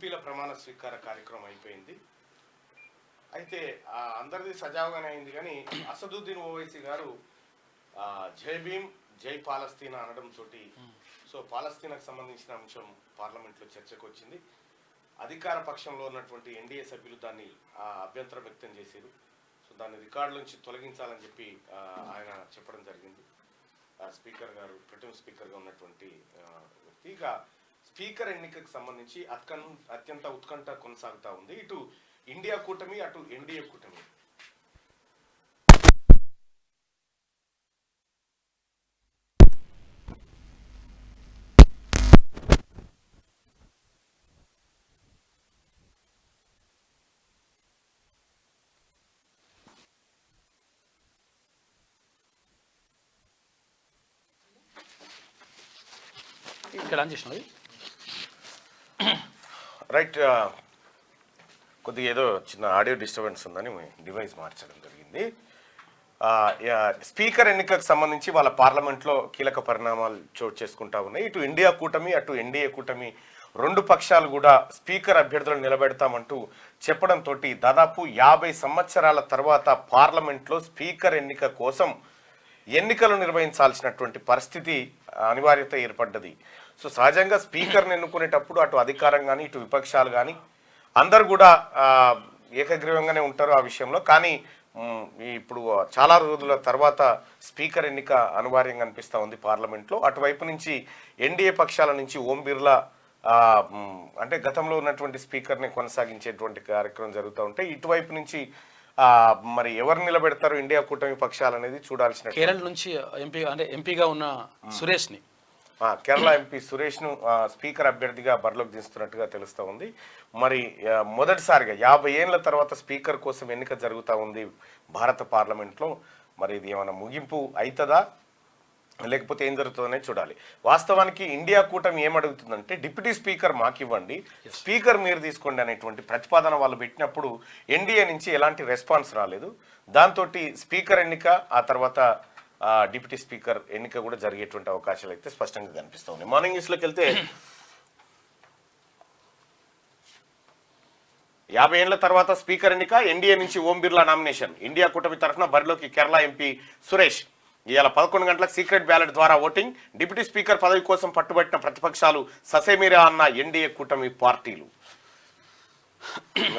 ఎంపీల ప్రమాణ స్వీకార కార్యక్రమం అయిపోయింది. అయితే అందరిది సజావుగానే అయింది. కానీ అసదుద్దీన్ ఓవైసీ గారు జై భీమ్ జై పాలస్తీనా అనడం తోటి సో పాలస్తీనాకు సంబంధించిన అంశం పార్లమెంట్లో చర్చకు వచ్చింది. అధికార పక్షంలో ఉన్నటువంటి ఎన్డీఏ సభ్యులు దాన్ని అభ్యంతరం వ్యక్తం చేశారు. సో దాన్ని రికార్డు నుంచి తొలగించాలని చెప్పి ఆయన చెప్పడం జరిగింది. స్పీకర్ గారు ప్రొటెం స్పీకర్గా ఉన్నటువంటి వ్యక్తి. ఇక స్పీకర్ ఎన్నికకు సంబంధించి అత్యంత ఉత్కంఠ కొనసాగుతూ ఉంది. ఇటు ఇండియా కూటమి, అటు ఎన్డీఏ కూటమి. ఇక్కడ అందిస్తున్నది రైట్. కొద్దిగా ఏదో చిన్న ఆడియో డిస్టర్బెన్స్ ఉందని డివైస్ మార్చడం జరిగింది. స్పీకర్ ఎన్నికకు సంబంధించి వాళ్ళ పార్లమెంట్లో కీలక పరిణామాలు చోటు చేసుకుంటా ఉన్నాయి. ఇటు ఇండియా కూటమి, అటు ఎన్డీఏ కూటమి రెండు పక్షాలు కూడా స్పీకర్ అభ్యర్థులను నిలబెడతామంటూ చెప్పడంతో దాదాపు 50 సంవత్సరాల తర్వాత పార్లమెంట్లో స్పీకర్ ఎన్నిక కోసం ఎన్నికలు నిర్వహించాల్సినటువంటి పరిస్థితి అనివార్యత ఏర్పడ్డది. సో సహజంగా స్పీకర్ని ఎన్నుకునేటప్పుడు అటు అధికారం కానీ ఇటు విపక్షాలు కానీ అందరు కూడా ఏకగ్రీవంగానే ఉంటారు ఆ విషయంలో. కానీ ఇప్పుడు చాలా రోజుల తర్వాత స్పీకర్ ఎన్నిక అనివార్యంగా అనిపిస్తూ ఉంది పార్లమెంట్లో. అటువైపు నుంచి ఎన్డీఏ పక్షాల నుంచి ఓం బిర్లా అంటే గతంలో ఉన్నటువంటి స్పీకర్ని కొనసాగించేటువంటి కార్యక్రమం జరుగుతూ ఉంటే ఇటువైపు నుంచి మరి ఎవరు నిలబెడతారు ఇండియా కూటమి పక్షాలు అనేది చూడాల్సిన. కేరళ నుంచి ఎంపీగా ఉన్న సురేష్ని, కేరళ ఎంపీ సురేష్ను స్పీకర్ అభ్యర్థిగా బరిలోకి దిస్తున్నట్టుగా తెలుస్తూ ఉంది. మరి మొదటిసారిగా 50 ఏళ్ల తర్వాత స్పీకర్ కోసం ఎన్నిక జరుగుతూ ఉంది భారత పార్లమెంట్లో. మరి ఇది ఏమైనా ముగింపు అవుతుందా లేకపోతే ఏం జరుగుతుందనే చూడాలి. వాస్తవానికి ఇండియా కూటమి ఏమడుగుతుందంటే డిప్యూటీ స్పీకర్ మాకు ఇవ్వండి, స్పీకర్ మీరు తీసుకోండి అనేటువంటి ప్రతిపాదన వాళ్ళు పెట్టినప్పుడు ఎన్డీఏ నుంచి ఎలాంటి రెస్పాన్స్ రాలేదు. దాంతో స్పీకర్ ఎన్నిక ఆ తర్వాత డిప్యూటీ స్పీకర్ ఎన్నిక కూడా జరిగేటువంటి అవకాశాలు అయితే స్పష్టంగా కనిపిస్తూ ఉన్నాయి. మార్నింగ్ న్యూస్లోకి వెళ్తే 50 ఏళ్ల తర్వాత స్పీకర్ ఎన్నిక, ఎన్డీఏ నుంచి ఓం బిర్లా నామినేషన్. ఇండియా కూటమి తరఫున బరిలోకి కేరళ ఎంపీ సురేష్. ఇవాళ 11 గంటలకు సీక్రెట్ బ్యాలెట్ ద్వారా ఓటింగ్. డిప్యూటీ స్పీకర్ పదవి కోసం పట్టుబట్టిన ప్రతిపక్షాలు ససేమిరా అన్న ఎన్డీఏ కూటమి పార్టీలు.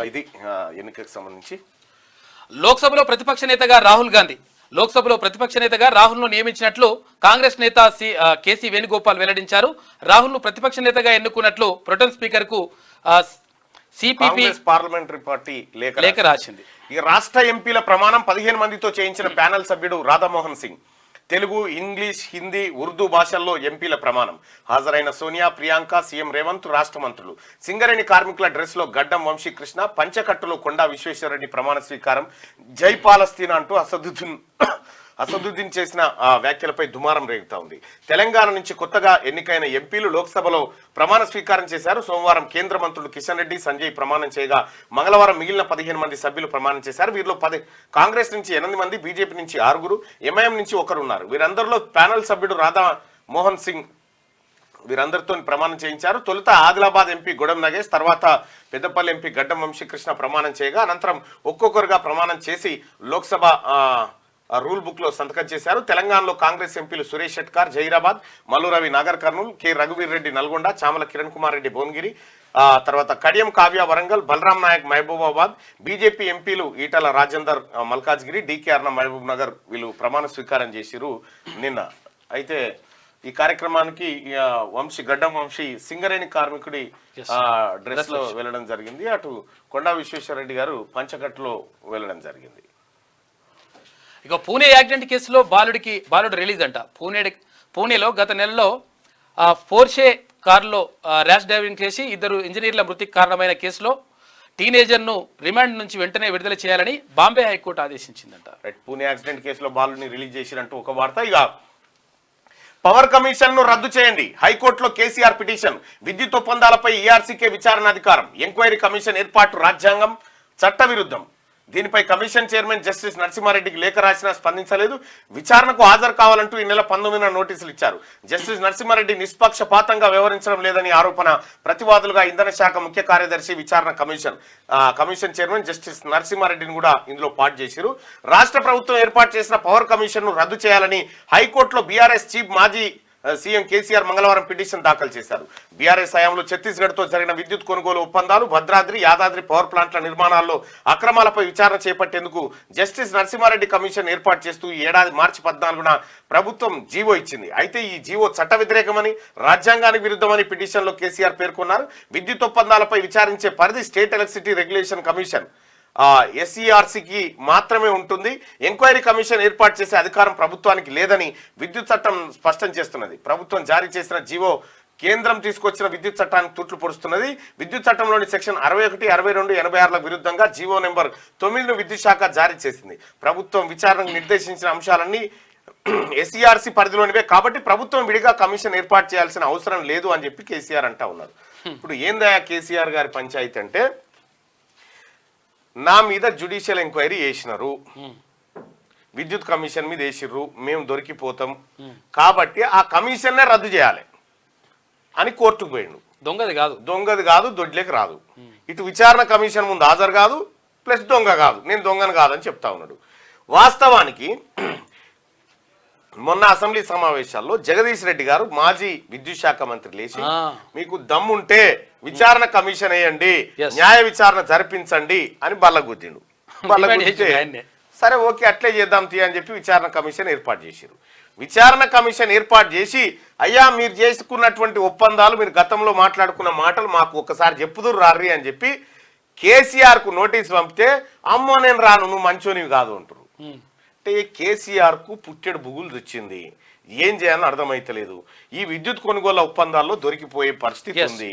ఇది ఎన్నికకు సంబంధించి. లోక్సభలో ప్రతిపక్ష నేతగా రాహుల్ గాంధీ. లోక్సభలో ప్రతిపక్ష నేతగా రాహుల్ను నియమించినట్లు కాంగ్రెస్ నేత కేసీ వేణుగోపాల్ వెల్లడించారు. రాహుల్ను ప్రతిపక్ష నేతగా ఎన్నుకున్నట్లు ప్రొటెం స్పీకర్కు సిపిపి పార్లమెంటరీ పార్టీ లేఖ రాసింది. ఈ రాష్ట్ర ఎంపీల ప్రమాణం 15 మందితో చేయించిన ప్యానెల్ సభ్యుడు రాధామోహన్ సింగ్. తెలుగు, ఇంగ్లీష్, హిందీ, ఉర్దూ భాషల్లో ఎంపీల ప్రమాణం. హాజరైన సోనియా, ప్రియాంక, సీఎం రేవంత్, రాష్ట్ర మంత్రులు. సింగరేణి కార్మికుల డ్రెస్లో గడ్డం వంశీకృష్ణ, పంచకట్టులో కొండా విశ్వేశ్వరరెడ్డి ప్రమాణ స్వీకారం. జై పాలస్తీనా అంటూ అసదుద్దీన్ చేసిన వ్యాఖ్యలపై దుమారం రేగుతా ఉంది. తెలంగాణ నుంచి కొత్తగా ఎన్నికైన ఎంపీలు లోక్సభలో ప్రమాణ స్వీకారం చేశారు. సోమవారం కేంద్ర మంత్రులు కిషన్ రెడ్డి, సంజయ్ ప్రమాణం చేయగా మంగళవారం మిగిలిన 15 మంది సభ్యులు ప్రమాణం చేశారు. వీరిలో కాంగ్రెస్ నుంచి 8 మంది, బీజేపీ నుంచి 6, ఎంఐఎం నుంచి 1 ఉన్నారు. వీరందరిలో ప్యానెల్ సభ్యుడు రాధా మోహన్ సింగ్ వీరందరితో ప్రమాణం చేయించారు. తొలుత ఆదిలాబాద్ ఎంపీ గొడెం నగేష్, తర్వాత పెద్దపల్లి ఎంపీ గడ్డం వంశీకృష్ణ ప్రమాణం చేయగా అనంతరం ఒక్కొక్కరుగా ప్రమాణం చేసి లోక్సభ రూల్ బుక్ లో సంతకం చేశారు. తెలంగాణలో కాంగ్రెస్ ఎంపీలు సురేష్ షెట్కార్ జహీరాబాద్, మల్లు రవి నాగర్ కర్నూలు, కె రఘువీర్ రెడ్డి నల్గొండ, చామల కిరణ్ కుమార్ రెడ్డి భువనగిరి, తర్వాత కడియం కావ్య వరంగల్, బలరాం నాయక్ మహబూబాబాద్. బీజేపీ ఎంపీలు ఈటల రాజేందర్ మల్కాజ్గిరి, డీకే అర్ణ మహబూబ్ నగర్ వీళ్ళు ప్రమాణ స్వీకారం చేసిరు నిన్న. అయితే ఈ కార్యక్రమానికి గడ్డం వంశీ సింగరేణి కార్మికుడి డ్రెస్ లో వెళ్ళడం జరిగింది. అటు కొండా విశ్వేశ్వరరెడ్డి గారు పంచకట్టులో వెళ్ళడం జరిగింది. ఇక పూణే యాక్సిడెంట్ కేసులో బాలుడు రిలీజ్ అంట. పూణేలో గత నెలలో పోర్షే కారులో ర్యాష్ డ్రైవింగ్ చేసి 2 ఇంజనీర్ల మృతికి కారణమైన కేసులో టీనేజర్ను రిమాండ్ నుంచి వెంటనే విడుదల చేయాలని బాంబే హైకోర్టు ఆదేశించిందంట. పూణే యాక్సిడెంట్ కేసులో బాలుడిని రిలీజ్ చేసినట్టు ఒక వార్త. ఇక పవర్ కమిషన్ ను రద్దు చేయండి, హైకోర్టులో కేసీఆర్ పిటిషన్. విద్యుత్ ఒప్పందాలపై ఈఆర్సీకే విచారణ అధికారం. ఎంక్వైరీ కమిషన్ ఏర్పాటు రాజ్యాంగం, చట్ట విరుద్ధం. దీనిపై కమిషన్ చైర్మన్ జస్టిస్ నరసింహారెడ్డికి లేఖ రాసినా స్పందించలేదు. విచారణకు హాజరు కావాలంటూ ఈ నెల 19న నోటీసులు ఇచ్చారు. జస్టిస్ నరసింహారెడ్డి నిష్పక్షపాతంగా వ్యవహరించడం లేదని ఆరోపణ. ప్రతివాదులుగా ఇంధన శాఖ ముఖ్య కార్యదర్శి, విచారణ కమిషన్ చైర్మన్ జస్టిస్ నరసింహారెడ్డిని కూడా ఇందులో పాటు చేశారు. రాష్ట్ర ప్రభుత్వం ఏర్పాటు చేసిన పవర్ కమిషన్ ను రద్దు చేయాలని హైకోర్టులో బీఆర్ఎస్ చీఫ్ మాజీ సీఎం కేసీఆర్ మంగళవారం పిటిషన్ దాఖలు చేశారు. బీఆర్ఎస్ హయాంలో ఛత్తీస్గఢ్తో జరిగిన విద్యుత్ కొనుగోలు ఒప్పందాలు, భద్రాద్రి, యాదాద్రి పవర్ ప్లాంట్ల నిర్మాణాల్లో అక్రమాలపై విచారణ చేపట్టేందుకు జస్టిస్ నరసింహారెడ్డి కమిషన్ ఏర్పాటు చేస్తూ ఈ ఏడాది మార్చి 14న ప్రభుత్వం జీవో ఇచ్చింది. అయితే ఈ జీవో చట్ట వ్యతిరేకమని, రాజ్యాంగానికి విరుద్ధమని పిటిషన్లో కేసీఆర్ పేర్కొన్నారు. విద్యుత్ ఒప్పందాలపై విచారించే పరిధి స్టేట్ ఎలక్ట్రిసిటీ రెగ్యులేషన్ కమిషన్ ఎస్ఈఆర్సీకి మాత్రమే ఉంటుంది. ఎంక్వైరీ కమిషన్ ఏర్పాటు చేసే అధికారం ప్రభుత్వానికి లేదని విద్యుత్ చట్టం స్పష్టం చేస్తున్నది. ప్రభుత్వం జారీ చేసిన జీవో కేంద్రం తీసుకొచ్చిన విద్యుత్ చట్టానికి తూట్లు పొడుస్తున్నది. విద్యుత్ చట్టంలోని సెక్షన్ 61, 62, 86ల విరుద్ధంగా జీవో నెంబర్ 9ను విద్యుత్ శాఖ జారీ చేసింది. ప్రభుత్వం విచారణకు నిర్దేశించిన అంశాలన్నీ ఎస్ఈఆర్సీ పరిధిలోనివే కాబట్టి ప్రభుత్వం విడిగా కమిషన్ ఏర్పాటు చేయాల్సిన అవసరం లేదు అని చెప్పి కేసీఆర్ అంటా ఉన్నారు. ఇప్పుడు ఏందయ్యా కేసీఆర్ గారి పంచాయతీ అంటే, నా మీద జ్యుడిషియల్ ఎంక్వైరీ చేసినారు, విద్యుత్ కమిషన్ మీద వేసిర్రు, మేము దొరికిపోతాం కాబట్టి ఆ కమిషన్నే రద్దు చేయాలి అని కోర్టుకు పోయిండు. దొంగది కాదు, దొడ్లేకి రాదు. ఇటు విచారణ కమిషన్ ముందు హాజరు కాదు, ప్లస్ దొంగ కాదు, నేను దొంగను కాదని చెప్తా ఉన్నాడు. వాస్తవానికి మొన్న అసెంబ్లీ సమావేశాల్లో జగదీష్ రెడ్డి గారు, మాజీ విద్యుత్ శాఖ మంత్రి, లేచి మీకు దమ్ముంటే విచారణ కమిషన్ వేయండి, న్యాయ విచారణ జరిపించండి అని బల్లగుద్దిండు. సరే ఓకే అట్లే చేద్దాం తీ అని చెప్పి విచారణ కమిషన్ ఏర్పాటు చేశారు. విచారణ కమిషన్ ఏర్పాటు చేసి, అయ్యా మీరు చేసుకున్నటువంటి ఒప్పందాలు, మీరు గతంలో మాట్లాడుకున్న మాటలు మాకు ఒకసారి చెప్పుదురు రారి అని చెప్పి కేసీఆర్ కు నోటీస్ పంపితే, అమ్మో నేను రాను, నువ్వు మంచోనివి కాదు అంటారు. అంటే కేసీఆర్ కు పుట్టెడు బుగులు తెచ్చింది. ఏం చేయాలని అర్థమైతలేదు. ఈ విద్యుత్ కొనుగోలు ఒప్పందాల్లో దొరికిపోయే పరిస్థితి ఉంది.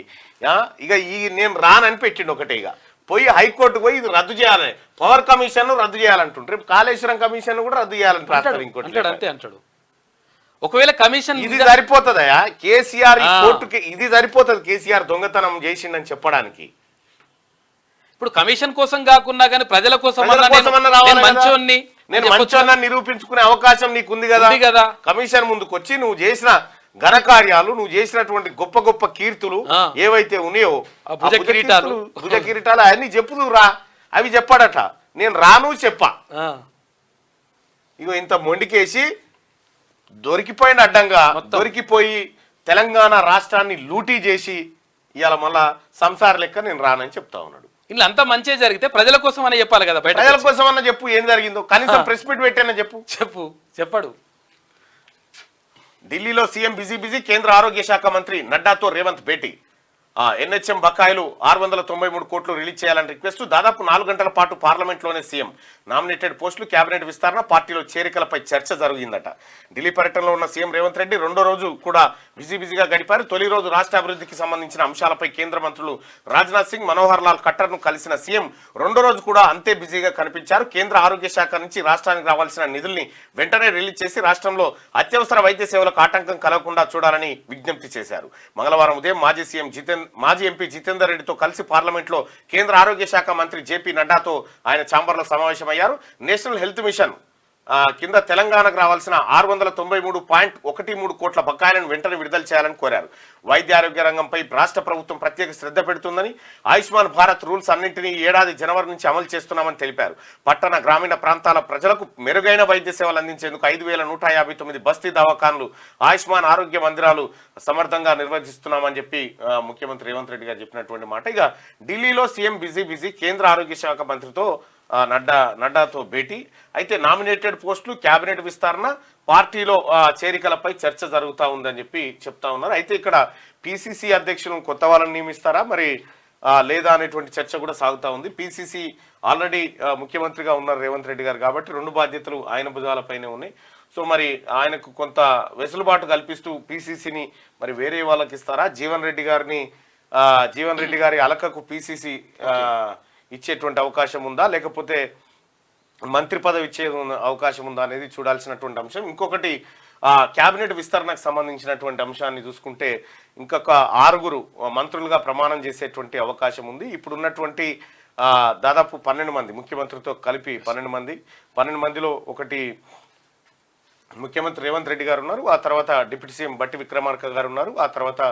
ఇక నేను రానని పెట్టిండు ఒకటే. ఇక పోయి హైకోర్టు పోయి ఇది రద్దు చేయాలని, పవర్ కమిషన్ రద్దు చేయాలంటుంటారు. రేపు కాళేశ్వరం కమిషన్ కూడా రద్దు చేయాలని రాస్తారు. ఇంకోటి అంటాడు. ఒకవేళ కమిషన్ ఇది సరిపోతుందయా కేసీఆర్ కోర్టుకి? ఇది సరిపోతుంది కేసీఆర్ దొంగతనం చేసిండని చెప్పడానికి? ఇప్పుడు కమిషన్ కోసం కాకుండా కానీ ప్రజల కోసం నేను మంచోన్నా నిరూపించుకునే అవకాశం నీకుంది కదా. కమిషన్ ముందుకు వచ్చి నువ్వు చేసిన ఘనకార్యాలు, నువ్వు చేసినటువంటి గొప్ప గొప్ప కీర్తులు ఏవైతే ఉన్నాయో, భుజ కిరీటాలు అవన్నీ చెప్పుదురా. అవి చెప్పాడట, నేను రాను చెప్పా. ఇగో ఇంత మొండికేసి దొరికిపోయిన అడ్డంగా దొరికిపోయి తెలంగాణ రాష్ట్రాన్ని లూటీ చేసి ఇవాళ మళ్ళా సంసార లెక్క నేను రానని చెప్తా ఉన్నాడు. ఇలా అంతా మంచిగా జరిగితే ప్రజల కోసం అని చెప్పాలి కదా. ప్రజల కోసం అన్న చెప్పు, ఏం జరిగిందో కనీసం ప్రెస్ మీట్ పెట్టానని చెప్పాడు. ఢిల్లీలో సీఎం బిజీ, కేంద్ర ఆరోగ్య శాఖ మంత్రి నడ్డాతో రేవంత్ భేటీ. ఎన్హెచ్ఎం బకాయిలు 693 కోట్లు రిలీజ్ చేయాలని రిక్వెస్ట్. దాదాపు 4 గంటల పాటు పార్లమెంట్లోనే సీఎం నామినేటెడ్ పోస్టులు, కేబినెట్ విస్తరణ, పార్టీలో చేరికలపై చర్చ జరిగిందట. ఢిల్లీ పర్యటనలో ఉన్న సీఎం రేవంత్ రెడ్డి రెండో రోజు కూడా బిజీగా గడిపారు. తొలి రోజు రాష్ట్ర అభివృద్ధికి సంబంధించిన అంశాలపై కేంద్ర మంత్రులు రాజ్నాథ్ సింగ్, మనోహర్ లాల్ ఖట్టర్ ను కలిసిన సీఎం రెండో రోజు కూడా అంతే బిజీగా కనిపించారు. కేంద్ర ఆరోగ్య శాఖ నుంచి రాష్ట్రానికి రావాల్సిన నిధుల్ని వెంటనే రిలీజ్ చేసి రాష్ట్రంలో అత్యవసర వైద్య సేవలకు ఆటంకం కలగకుండా చూడాలని విజ్ఞప్తి చేశారు. మంగళవారం ఉదయం మాజీ ఎంపీ జితేందర్ రెడ్డితో కలిసి పార్లమెంట్లో కేంద్ర ఆరోగ్య శాఖ మంత్రి జేపీ నడ్డాతో ఆయన ఛాంబర్లో సమావేశమయ్యారు. నేషనల్ హెల్త్ మిషన్ కింద తెలంగాణకు రావాల్సిన 693.13 కోట్ల బకాయిలను వెంటనే విడుదల చేయాలని కోరారు. వైద్య ఆరోగ్య రంగంపై రాష్ట్ర ప్రభుత్వం ప్రత్యేక శ్రద్ధ పెడుతుందని, ఆయుష్మాన్ భారత్ రూల్స్ అన్నింటినీ ఏడాది జనవరి నుంచి అమలు చేస్తున్నామని తెలిపారు. పట్టణ గ్రామీణ ప్రాంతాల ప్రజలకు మెరుగైన వైద్య సేవలు అందించేందుకు 5159 బస్తీ దవాఖాన్లు, ఆయుష్మాన్ ఆరోగ్య మందిరాలు సమర్థంగా నిర్వహిస్తున్నామని చెప్పి ముఖ్యమంత్రి రేవంత్ రెడ్డి గారు చెప్పినటువంటి మాట. ఇక ఢిల్లీలో సీఎం బిజీ, కేంద్ర ఆరోగ్య శాఖ మంత్రితో నడ్డాతో భేటీ. అయితే నామినేటెడ్ పోస్టులు, కేబినెట్ విస్తరణ, పార్టీలో చేరికలపై చర్చ జరుగుతూ ఉందని చెప్పి చెప్తా ఉన్నారు. అయితే ఇక్కడ పిసిసి అధ్యక్షులను కొత్త వాళ్ళని నియమిస్తారా మరి లేదా అనేటువంటి చర్చ కూడా సాగుతూ ఉంది. పిసిసి ఆల్రెడీ ముఖ్యమంత్రిగా ఉన్నారు రేవంత్ రెడ్డి గారు కాబట్టి 2 బాధ్యతలు ఆయన భుజాలపైనే ఉన్నాయి. సో మరి ఆయనకు కొంత వెసులుబాటు కల్పిస్తూ పిసిసిని మరి వేరే వాళ్ళకి ఇస్తారా? జీవన్ రెడ్డి గారి అలకకు పిసిసి ఇచ్చేటువంటి అవకాశం ఉందా, లేకపోతే మంత్రి పదవి ఇచ్చే అవకాశం ఉందా అనేది చూడాల్సినటువంటి అంశం. ఇంకొకటి కేబినెట్ విస్తరణకు సంబంధించినటువంటి అంశాన్ని చూసుకుంటే ఇంకొక 6 మంత్రులుగా ప్రమాణం చేసేటువంటి అవకాశం ఉంది. ఇప్పుడున్నటువంటి దాదాపు 12 మంది ముఖ్యమంత్రితో కలిపి 12 మందిలో ఒకటి ముఖ్యమంత్రి రేవంత్ రెడ్డి గారు ఉన్నారు, ఆ తర్వాత డిప్యూటీ సీఎం బట్టి విక్రమార్క గారు ఉన్నారు, ఆ తర్వాత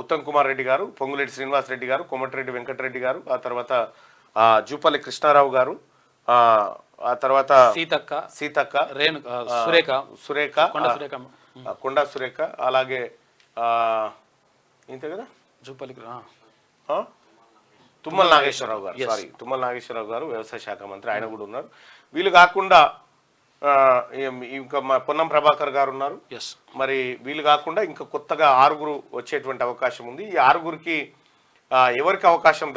ఉత్తమ్ కుమార్ రెడ్డి గారు, పొంగులేటి శ్రీనివాస్ రెడ్డి గారు, కోమటిరెడ్డి వెంకటరెడ్డి గారు, ఆ తర్వాత జూపల్లి కృష్ణారావు గారు, ఆ తర్వాత సీతక్క సురేఖ కొండా సురేఖ, అలాగే ఇంతే కదా జూపల్లి తుమ్మల నాగేశ్వరరావు గారు, తుమ్మల నాగేశ్వరరావు గారు వ్యవసాయ శాఖ మంత్రి, ఆయన కూడా ఉన్నారు. వీళ్ళు కాకుండా ఇంకా పొన్నం ప్రభాకర్ గారు ఉన్నారు. మరి వీళ్ళు కాకుండా ఇంకా కొత్తగా 6 వచ్చేటువంటి అవకాశం ఉంది. ఈ 6కి ఎవరికి అవకాశం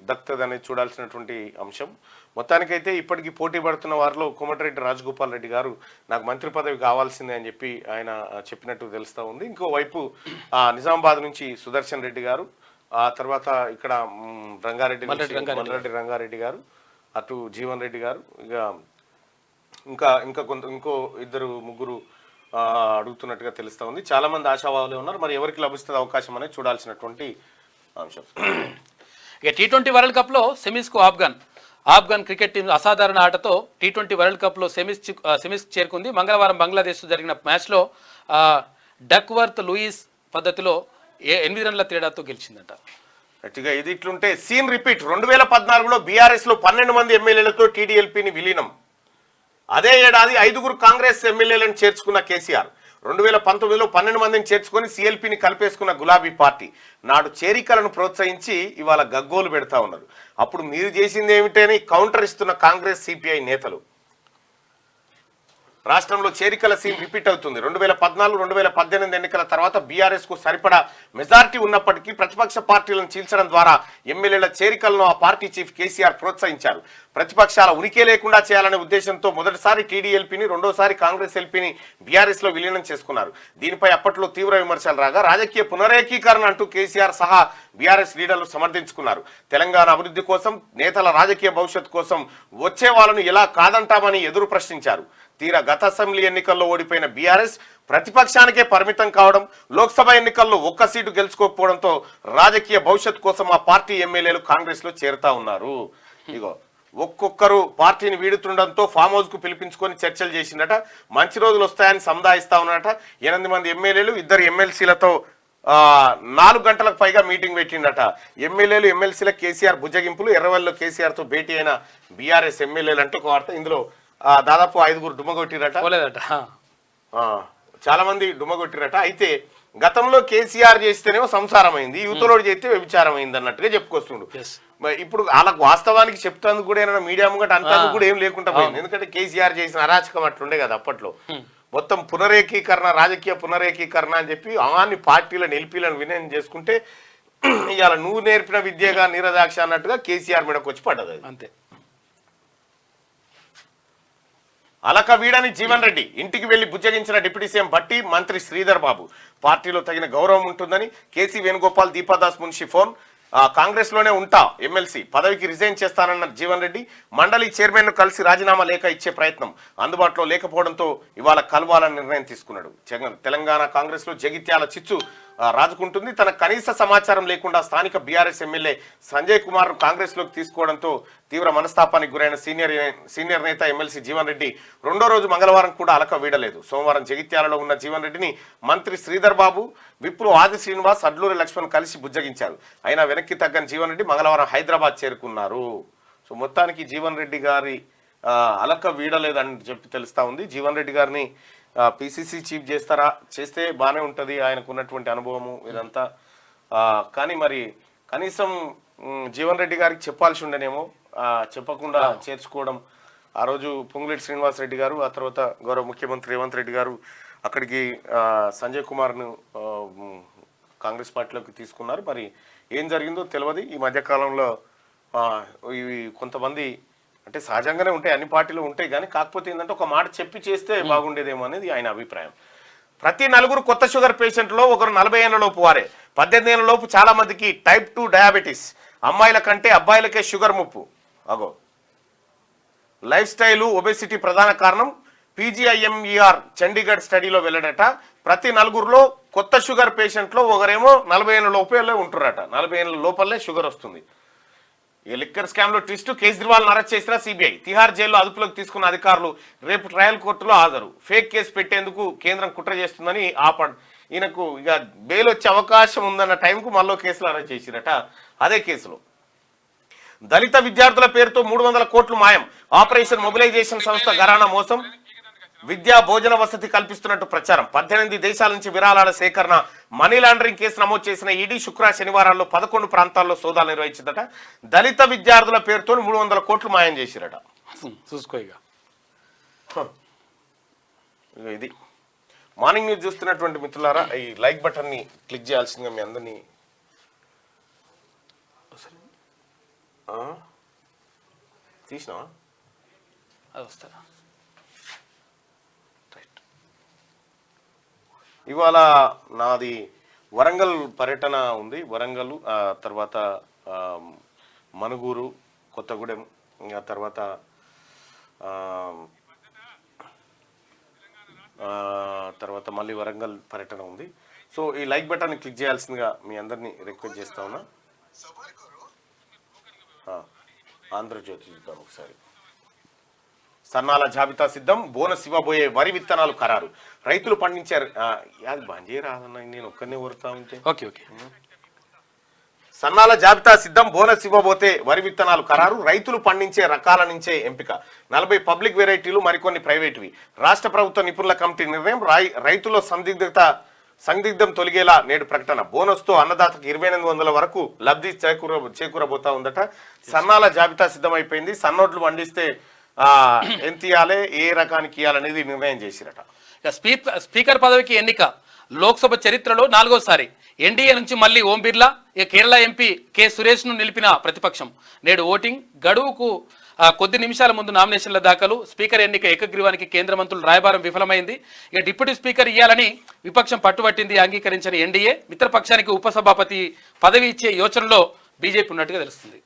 దక్కుతుంది అనేది చూడాల్సినటువంటి అంశం. మొత్తానికైతే ఇప్పటికీ పోటీ పడుతున్న వారిలో కోమటిరెడ్డి రాజగోపాల్ రెడ్డి గారు నాకు మంత్రి పదవి కావాల్సిందే అని చెప్పి ఆయన చెప్పినట్టు తెలుస్తూ ఉంది. ఇంకోవైపు నిజామాబాద్ నుంచి సుదర్శన్ రెడ్డి గారు, ఆ తర్వాత ఇక్కడ మల్లారెడ్డి రంగారెడ్డి గారు, అటు జీవన్ రెడ్డి గారు, ఇంకో 2-3 అడుగుతున్నట్టుగా తెలుస్తూ ఉంది. చాలా మంది ఆశావాదులే ఉన్నారు. మరి ఎవరికి లభిస్తుంది అవకాశం అనేది చూడాల్సినటువంటి అంశం. ఇక T20 వరల్డ్ కప్ లో సెమీస్ కు ఆఫ్ఘన్ క్రికెట్ టీం అసాధారణ ఆటతో T20 వరల్డ్ కప్ లో సెమీస్ చేరుకుంది. మంగళవారం బంగ్లాదేశ్ జరిగిన మ్యాచ్ లో డక్వర్త్ లూయిస్ పద్ధతిలో 8 రన్ల తేడాతో గెలిచిందట. ఇది ఇట్లుంటే సీన్ రిపీట్. 2014లో బీఆర్ఎస్ లో 12 మంది ఎమ్మెల్యేలతో టీడీఎల్పీని విలీనం. అదే ఏడాది 5 కాంగ్రెస్ ఎమ్మెల్యేలను చేర్చుకున్న కేసీఆర్ 2019లో 12 మందిని చేర్చుకొని సిఎల్పిని కలిపేసుకున్న గులాబీ పార్టీ నాడు చేరికలను ప్రోత్సహించి ఇవాళ గగ్గోలు పెడతా ఉన్నారు. అప్పుడు మీరు చేసింది ఏమిటని కౌంటర్ ఇస్తున్న కాంగ్రెస్ సిపిఐ నేతలు. రాష్ట్రంలో చేరికల సీన్ రిపీట్ అవుతుంది. 2014-2018 ఎన్నికల తర్వాత బీఆర్ఎస్ కు సరిపడా మెజార్టీ ఉన్నప్పటికీ ప్రతిపక్ష పార్టీలను చీల్చడం ద్వారా ఎమ్మెల్యేల చేరికలను ఆ పార్టీ చీఫ్ కేసీఆర్ ప్రోత్సహించారు. ప్రతిపక్షాల ఉనికి లేకుండా చేయాలనే ఉద్దేశంతో మొదటిసారి టీడీఎల్పీని, రెండోసారి కాంగ్రెస్ ఎల్పీని బీఆర్ఎస్ లో విలీనం చేసుకున్నారు. దీనిపై అప్పట్లో తీవ్ర విమర్శలు రాగా రాజకీయ పునరేకీకరణ అంటూ కేసీఆర్ సహా బీఆర్ఎస్ లీడర్లు సమర్థించుకున్నారు. తెలంగాణ అభివృద్ధి కోసం, నేతల రాజకీయ భవిష్యత్తు కోసం వచ్చే వాళ్ళను ఎలా కాదంటామని ఎదురు ప్రశ్నించారు. తీరా గత అసెంబ్లీ ఎన్నికల్లో ఓడిపోయిన బీఆర్ఎస్ ప్రతిపక్షానికే పరిమితం కావడం, లోక్సభ ఎన్నికల్లో 1 సీటు గెలుచుకోకపోవడంతో రాజకీయ భవిష్యత్తు కోసం ఆ పార్టీ ఎమ్మెల్యేలు కాంగ్రెస్ లో చేరుతా ఉన్నారు. ఇగో ఒక్కొక్కరు పార్టీని వీడుతుండడంతో ఫామ్ హౌస్ కు పిలిపించుకొని చర్చలు చేసిందట. మంచి రోజులు వస్తాయని సముదాయిస్తా ఉన్నారట. 8 మంది ఎమ్మెల్యేలు, 2 ఎమ్మెల్సీలతో 4 గంటలకు పైగా మీటింగ్ పెట్టిండట. ఎమ్మెల్యేలు, ఎమ్మెల్సీల కేసీఆర్ బుజ్జగింపులు. ఎర్రవల్లిలో కేసీఆర్ తో భేటీ అయిన బీఆర్ఎస్ ఎమ్మెల్యేలు అంటే ఒక వార్త. ఇందులో దాదాపు 5 డుమ్మగొట్టిరట, చాలా మంది డుమ్మగొట్టిరట. అయితే గతంలో కేసీఆర్ చేస్తేనేమో సంసారం అయింది, యువతలోడు చేస్తే వ్యభిచారం అయింది అన్నట్టుగా చెప్పుకొస్తుండు. ఇప్పుడు వాళ్ళకు వాస్తవానికి చెప్తాందుకు కూడా ఏమైనా మీడియా ముంగట అంతకు కూడా ఏం లేకుండా పోయింది. ఎందుకంటే కేసీఆర్ చేసిన అరాచకం అట్లుండే కదా అప్పట్లో. మొత్తం పునరేకీకరణ, రాజకీయ పునరేకీకరణ అని చెప్పి అవాన్ని పార్టీలను ఎల్పీలను విలీనం చేసుకుంటే ఇవాళ నువ్వు నేర్పిన విద్యగా నీరదాక్ష అన్నట్టుగా కేసీఆర్ మీదకి వచ్చి పడ్డది. అంతే. అలక వీడని జీవన్ రెడ్డి ఇంటికి వెళ్లి బుజ్జగించిన డిప్యూటీ సీఎం భట్టి, మంత్రి శ్రీధర్ బాబు. పార్టీలో తగిన గౌరవం ఉంటుందని కేసీ వేణుగోపాల్, దీపాదాస్ మున్షి ఫోన్. కాంగ్రెస్ లోనే ఉంటా, ఎమ్మెల్సీ పదవికి రిజైన్ చేస్తానన్న జీవన్ రెడ్డి మండలి చైర్మన్ ను కలిసి రాజీనామా లేఖ ఇచ్చే ప్రయత్నం. అందుబాటులో లేకపోవడంతో ఇవాళ కలవాలని నిర్ణయం తీసుకున్నాడు. తెలంగాణ కాంగ్రెస్ లో జగిత్యాల చిచ్చు రాజుకుంటుంది. తన కనీస సమాచారం లేకుండా స్థానిక బీఆర్ఎస్ ఎమ్మెల్యే సంజయ్ కుమార్ ను కాంగ్రెస్ లోకి తీసుకోవడంతో తీవ్ర మనస్తాపానికి గురైన సీనియర్ నేత ఎమ్మెల్సీ జీవన్ రెడ్డి 2వ రోజు మంగళవారం కూడా అలక వీడలేదు. సోమవారం జగిత్యాలలో ఉన్న జీవన్ రెడ్డిని మంత్రి శ్రీధర్ బాబు, విప్రు ఆది శ్రీనివాస్, అడ్లూరి లక్ష్మణ్ కలిసి బుజ్జగించారు. అయినా వెనక్కి తగ్గని జీవన్ రెడ్డి మంగళవారం హైదరాబాద్ చేరుకున్నారు. సో మొత్తానికి జీవన్ రెడ్డి గారి అలక వీడలేదని చెప్పి తెలుస్తా ఉంది. జీవన్ రెడ్డి గారిని పిసిసి చీఫ్ చేస్తే బాగానే ఉంటుంది, ఆయనకు ఉన్నటువంటి అనుభవము ఇదంతా. కానీ మరి కనీసం జీవన్ రెడ్డి గారికి చెప్పాల్సి ఉండనేమో, చెప్పకుండా చేర్చుకోవడం. ఆ రోజు పొంగులేటి శ్రీనివాస్ రెడ్డి గారు, ఆ తర్వాత గౌరవ ముఖ్యమంత్రి రేవంత్ రెడ్డి గారు అక్కడికి సంజయ్ కుమార్ను కాంగ్రెస్ పార్టీలోకి తీసుకున్నారు. మరి ఏం జరిగిందో తెలియదు. ఈ మధ్యకాలంలో ఇవి కొంతమంది అంటే సహజంగానే ఉంటాయి, అన్ని పార్టీలు ఉంటాయి, కానీ కాకపోతే ఏంటంటే ఒక మాట చెప్పి చేస్తే బాగుండేదేమో అనేది ఆయన అభిప్రాయం. ప్రతి 4 కొత్త షుగర్ పేషెంట్లో ఒకరు 40 ఏళ్ల లోపు వారే. 18 ఏళ్ల లోపు చాలా మందికి టైప్ 2 డయాబెటీస్. అమ్మాయిల కంటే అబ్బాయిలకే షుగర్ ముప్పు. అగో లైఫ్ స్టైలు, ఒబెసిటీ ప్రధాన కారణం. పీజీఐఎంఈఆర్ చండీగఢ్ స్టడీలో వెళ్ళడట. ప్రతి 4లో కొత్త షుగర్ పేషెంట్లో ఒకరేమో 40 ఏళ్ళ లోపలే ఉంటున్నారట. 40 ఏళ్ళ లోపలే షుగర్ వస్తుంది. ఈ లిక్కర్ స్కామ్ లో ట్విస్ట్, కేజ్రీవాల్ అరెస్ట్ చేసిన సిబిఐ. తిహార్ జైల్లో అదుపులోకి తీసుకున్న అధికారులు రేపు ట్రయల్ కోర్టులో హాజరు. ఫేక్ కేసు పెట్టేందుకు కేంద్రం కుట్ర చేస్తుందని ఈయనకు ఇక బెయిల్ వచ్చే అవకాశం ఉందన్న టైంకు మళ్ళీ కేసులు అరెస్ట్ చేసిరట. అదే కేసులో దళిత విద్యార్థుల పేరుతో 300 కోట్లు మాయం. ఆపరేషన్ మొబిలైజేషన్ సంస్థ ఘరానా మోసం. విద్యా భోజన వసతి కల్పిస్తున్నట్టు ప్రచారం. 18 దేశాల నుంచి విరాళాల సేకరణ. మనీ లాండరింగ్ కేసు నమోదు చేసిన ఈడీ శనివారాల్లో 11 ప్రాంతాల్లో సోదాలు నిర్వహించిందట. దళిత విద్యార్థుల పేరుతో 300 కోట్లు మాయం చేసిరట. చూసుకో ఇక ఇది మార్నింగ్ న్యూస్ చూస్తున్నటువంటి మిత్రులారా, ఈ లైక్ బటన్ ని క్లిక్ చేయాల్సిందిగా మీ అందరినీ తీసినావా అది వస్తారా. ఇవాళ నాది వరంగల్ పర్యటన ఉంది. వరంగల్ తర్వాత మనుగూరు, కొత్తగూడెం, తర్వాత తర్వాత మళ్ళీ వరంగల్ పర్యటన ఉంది. సో ఈ లైక్ బటన్ క్లిక్ చేయాల్సిందిగా మీ అందరినీ రిక్వెస్ట్ చేస్తా ఉన్నా. ఆంధ్రజ్యోతి చూద్దాం ఒకసారి. సన్నాల జాబితా సిద్ధం, బోనస్ ఇవ్వబోయే వరి విత్తనాలు ఖరారు. రైతులు పండించారు. అది బంద్ రాదన్న, నేను ఒక్కనే ఊరుతా ఉంటే. Okay okay. సన్నాల జాబితా సిద్ధం, బోనస్ ఇవ్వబోతే వరి విత్తనాలు ఖరారు. రైతులు పండించే రకాల నుంచే ఎంపిక. 40 పబ్లిక్ వెరైటీలు, మరికొన్ని ప్రైవేటువి. రాష్ట్ర ప్రభుత్వ నిపుణుల కమిటీ నిర్ణయం. రైతుల్లో సందిగ్ధం తొలగేలా నేడు ప్రకటన. బోనస్ తో అన్నదాతకు 2800 వరకు లబ్ధి చేకూరబోతా ఉందట. సన్నాల జాబితా సిద్ధమైపోయింది. సన్నోట్లు పండిస్తే ఎంత ఇవ్వాలి, ఏ రకానికి ఇవ్వాలనేది నిర్ణయం చేసిరట. స్పీకర్ పదవికి ఎన్నిక లోక్సభ చరిత్రలో 4వసారి. ఎన్డీఏ నుంచి మళ్ళీ ఓం బిర్లా, కేరళ ఎంపీ కె సురేష్ ను నిలిపిన ప్రతిపక్షం. నేడు ఓటింగ్ గడువుకు కొద్ది నిమిషాల ముందు నామినేషన్ల దాఖలు. స్పీకర్ ఎన్నిక ఏకగ్రీవానికి కేంద్ర మంత్రుల రాయబారం విఫలమైంది. ఇక డిప్యూటీ స్పీకర్ ఇవ్వాలని విపక్షం పట్టుబట్టింది. అంగీకరించిన ఎన్డీఏ మిత్రపక్షానికి ఉపసభాపతి పదవి ఇచ్చే యోచనలో బీజేపీ ఉన్నట్టుగా తెలుస్తుంది.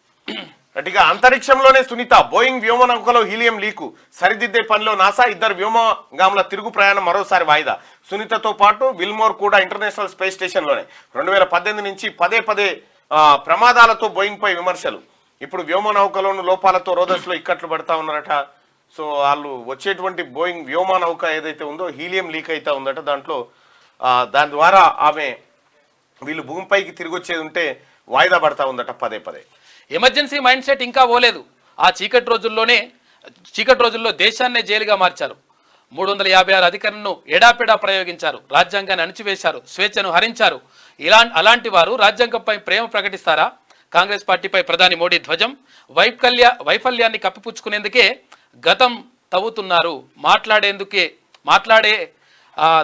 గట్టిగా అంతరిక్షంలోనే సునీత, బోయింగ్ వ్యోమనౌకలో హీలియం లీకు. సరిదిద్దే పనిలో నాసా. 2 వ్యోమగాముల తిరుగు ప్రయాణం మరోసారి వాయిదా. సునీతతో పాటు విల్మోర్ కూడా ఇంటర్నేషనల్ స్పేస్ స్టేషన్లోనే. 2018 నుంచి పదే ప్రమాదాలతో బోయింగ్ పై విమర్శలు. ఇప్పుడు వ్యోమనౌకలోని లోపాలతో రోదస్లో ఇక్కట్లు పడతా ఉన్నారట. సో వాళ్ళు వచ్చేటువంటి బోయింగ్ వ్యోమనౌక ఏదైతే ఉందో హీలియం లీక్ అయితే ఉందట. దాని ద్వారా వీళ్ళు భూమిపైకి తిరిగి వచ్చేది ఉంటే వాయిదా పడతా ఉందట పదే. ఎమర్జెన్సీ మైండ్ సెట్ ఇంకా పోలేదు. ఆ చీకటి రోజుల్లో దేశాన్నే జైలుగా మార్చారు. 356 అధికారులను ఎడాపెడా ప్రయోగించారు. రాజ్యాంగాన్ని అణిచివేశారు. స్వేచ్ఛను హరించారు. అలాంటి వారు రాజ్యాంగంపై ప్రేమ ప్రకటిస్తారా? కాంగ్రెస్ పార్టీపై ప్రధాని మోడీ ధ్వజం. వైఫల్యాన్ని కప్పిపుచ్చుకునేందుకే గతం తవ్వుతున్నారు. మాట్లాడే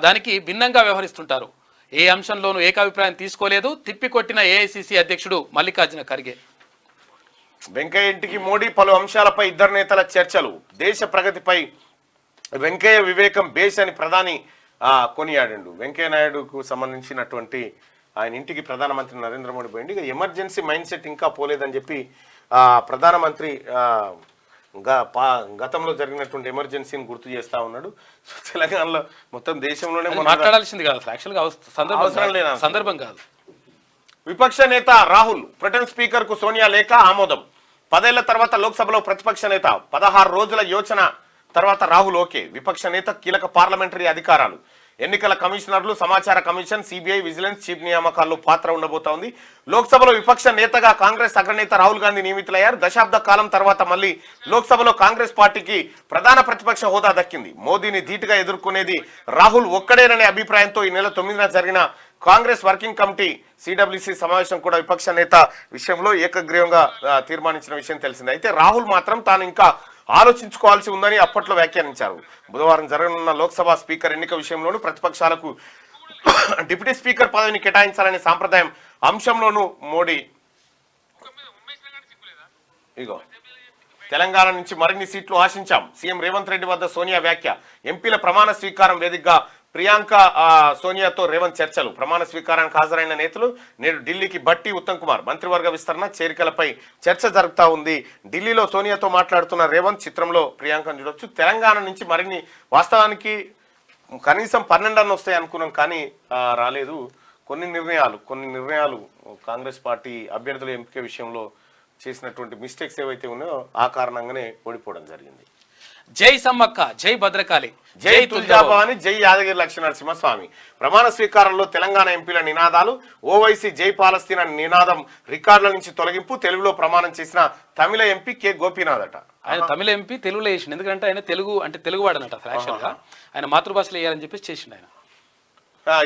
దానికి భిన్నంగా వ్యవహరిస్తుంటారు. ఏ అంశంలోనూ ఏకాభిప్రాయం తీసుకోలేదు. తిప్పికొట్టిన ఏఐసిసి అధ్యక్షుడు మల్లికార్జున ఖర్గే. వెంకయ్య ఇంటికి మోడీ, పలు అంశాలపై ఇద్దరు నేతల చర్చలు. దేశ ప్రగతిపై వెంకయ్య వివేకం బేస్ అని ప్రధాని కొనియాడిండు. వెంకయ్య నాయుడుకు సంబంధించినటువంటి ఆయన ఇంటికి ప్రధానమంత్రి నరేంద్ర మోడీ పోయింది. ఇక ఎమర్జెన్సీ మైండ్ సెట్ ఇంకా పోలేదని చెప్పి ప్రధానమంత్రి గతంలో జరిగినటువంటి ఎమర్జెన్సీని గుర్తు చేస్తా ఉన్నాడు. సో తెలంగాణలో మొత్తం దేశంలోనే మాట్లాడాల్సింది కాదు, యాక్చువల్గా సందర్భం కాదు. విపక్ష నేత రాహుల్, ప్రొటెం స్పీకర్ కు సోనియా లేఖ ఆమోదం. 10 ఏళ్ల తర్వాత లోక్సభలో ప్రతిపక్ష నేత. 16 రోజుల యోచన తర్వాత రాహుల్ ఓకే. విపక్ష నేత కీలక పార్లమెంటరీ అధికారాలు. ఎన్నికల కమిషనర్లు, సమాచార కమిషన్, సిబిఐ, విజిలెన్స్ చీఫ్ నియామకాల్లో పాత్ర ఉండబోతోంది. లోక్సభలో విపక్ష నేతగా కాంగ్రెస్ అగ్రనేత రాహుల్ గాంధీ నియమితులయ్యారు. దశాబ్ద కాలం తర్వాత మళ్ళీ లోక్సభలో కాంగ్రెస్ పార్టీకి ప్రధాన ప్రతిపక్ష హోదా దక్కింది. మోదీని ధీటుగా ఎదుర్కొనేది రాహుల్ ఒక్కడేననే అభిప్రాయంతో ఈ నెల 9న జరిగిన కాంగ్రెస్ వర్కింగ్ కమిటీ సిడబ్ల్యూసి సమావేశం కూడా విపక్ష నేత విషయంలో ఏకగ్రీవంగా తీర్మానించిన విషయం తెలిసింది. అయితే రాహుల్ మాత్రం తాను ఇంకా ఆలోచించుకోవాల్సి ఉందని అప్పట్లో వ్యాఖ్యానించారు. బుధవారం జరగనున్న లోక్సభ స్పీకర్ ఎన్నిక విషయంలోనూ ప్రతిపక్షాలకు డిప్యూటీ స్పీకర్ పదవిని కేటాయించాలనే సాంప్రదాయం అంశంలోనూ మోడీ తెలంగాణ నుంచి మరిన్ని సీట్లు ఆశించాం. సీఎం రేవంత్ రెడ్డి వద్ద సోనియా వ్యాఖ్య. ఎంపీల ప్రమాణ స్వీకారం వేదికగా ప్రియాంక సోనియాతో రేవంత్ చర్చలు. ప్రమాణ స్వీకారానికి హాజరైన నేతలు నేడు ఢిల్లీకి భట్టి ఉత్తమ్ కుమార్. మంత్రివర్గ విస్తరణ చేరికలపై చర్చ జరుగుతా ఉంది. ఢిల్లీలో సోనియాతో మాట్లాడుతున్న రేవంత్, చిత్రంలో ప్రియాంకను చూడొచ్చు. తెలంగాణ నుంచి మరిన్ని, వాస్తవానికి కనీసం 12 వస్తాయి అనుకున్నాం కానీ రాలేదు. కొన్ని నిర్ణయాలు కాంగ్రెస్ పార్టీ అభ్యర్థుల ఎంపిక విషయంలో చేసినటువంటి మిస్టేక్స్ ఏవైతే ఉన్నాయో ఆ కారణంగానే ఓడిపోవడం జరిగింది. జై సమ్మక్క, జై భద్రకాళి, జై తుల్జాభవాని, జై యాదగిరి లక్ష్మీనరసింహస్వామి. ప్రమాణ స్వీకారంలో తెలంగాణ ఎంపీల నినాదాలు. ఓవైసీ జై పాలస్తీన్ అనే నినాదం రికార్డుల నుంచి తొలగింపు. తెలుగులో ప్రమాణం చేసిన తమిళ ఎంపీ కె గోపీనాథ్ అట. ఆయన తమిళ ఎంపీ తెలుగులో వేసిండు, ఎందుకంటే ఆయన తెలుగు అంటే తెలుగు వాడనట ఫ్యాక్చువల్ గా, ఆయన మాతృభాషలో వేయాలని చెప్పేసి చేసిండు ఆయన.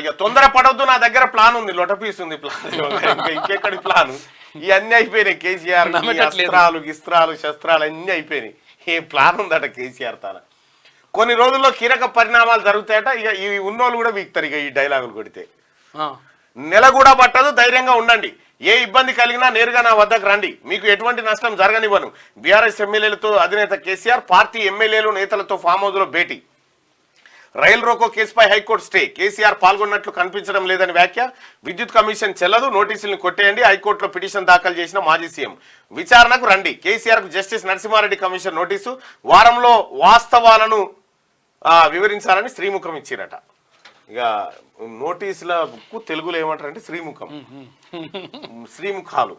ఇక తొందర పడవద్దు, నా దగ్గర ప్లాన్ ఉంది, లొటపీస్ ఉంది ప్లాన్, ఇంకెక్కడి ప్లాన్. ఇవన్నీ అయిపోయినాయి. కేసీఆర్ అస్త్రాలు గిస్త్రాలు శస్త్రాలు అన్నీ అయిపోయినాయి. ఏ ప్లాన్ ఉందట కేసీఆర్ తాన. కొన్ని రోజుల్లో కీలక పరిణామాలు జరుగుతాయట. ఇక ఈ ఉన్నోళ్ళు కూడా వీక్తారు ఇక ఈ డైలాగులు కొడితే. నెల కూడా పట్టదు, ధైర్యంగా ఉండండి, ఏ ఇబ్బంది కలిగినా నేరుగా నా వద్దకు రండి, మీకు ఎటువంటి నష్టం జరగనివ్వను. బీఆర్ఎస్ ఎమ్మెల్యేలతో అధినేత కేసీఆర్. పార్టీ ఎమ్మెల్యేలు నేతలతో ఫామ్ హౌస్ లో భేటీ. రైలు రోకో కేసుపై హైకోర్టు స్టే. కేసీఆర్ పాల్గొన్నట్లు కనిపించడం లేదని వ్యాఖ్య. విద్యుత్ కమిషన్ చెల్లదు, నోటీసులను కొట్టేయండి. హైకోర్టులో పిటిషన్ దాఖలు చేసిన మాజీ సీఎం. విచారణకు రండి. కేసీఆర్ కు జస్టిస్ నరసింహారెడ్డి కమిషన్ నోటీసు. వారంలో వాస్తవాలను వివరించాలని శ్రీముఖం ఇచ్చిరట. ఇక నోటీసుల బుక్ తెలుగులో ఏమంటారంటే శ్రీముఖం, శ్రీముఖాలు.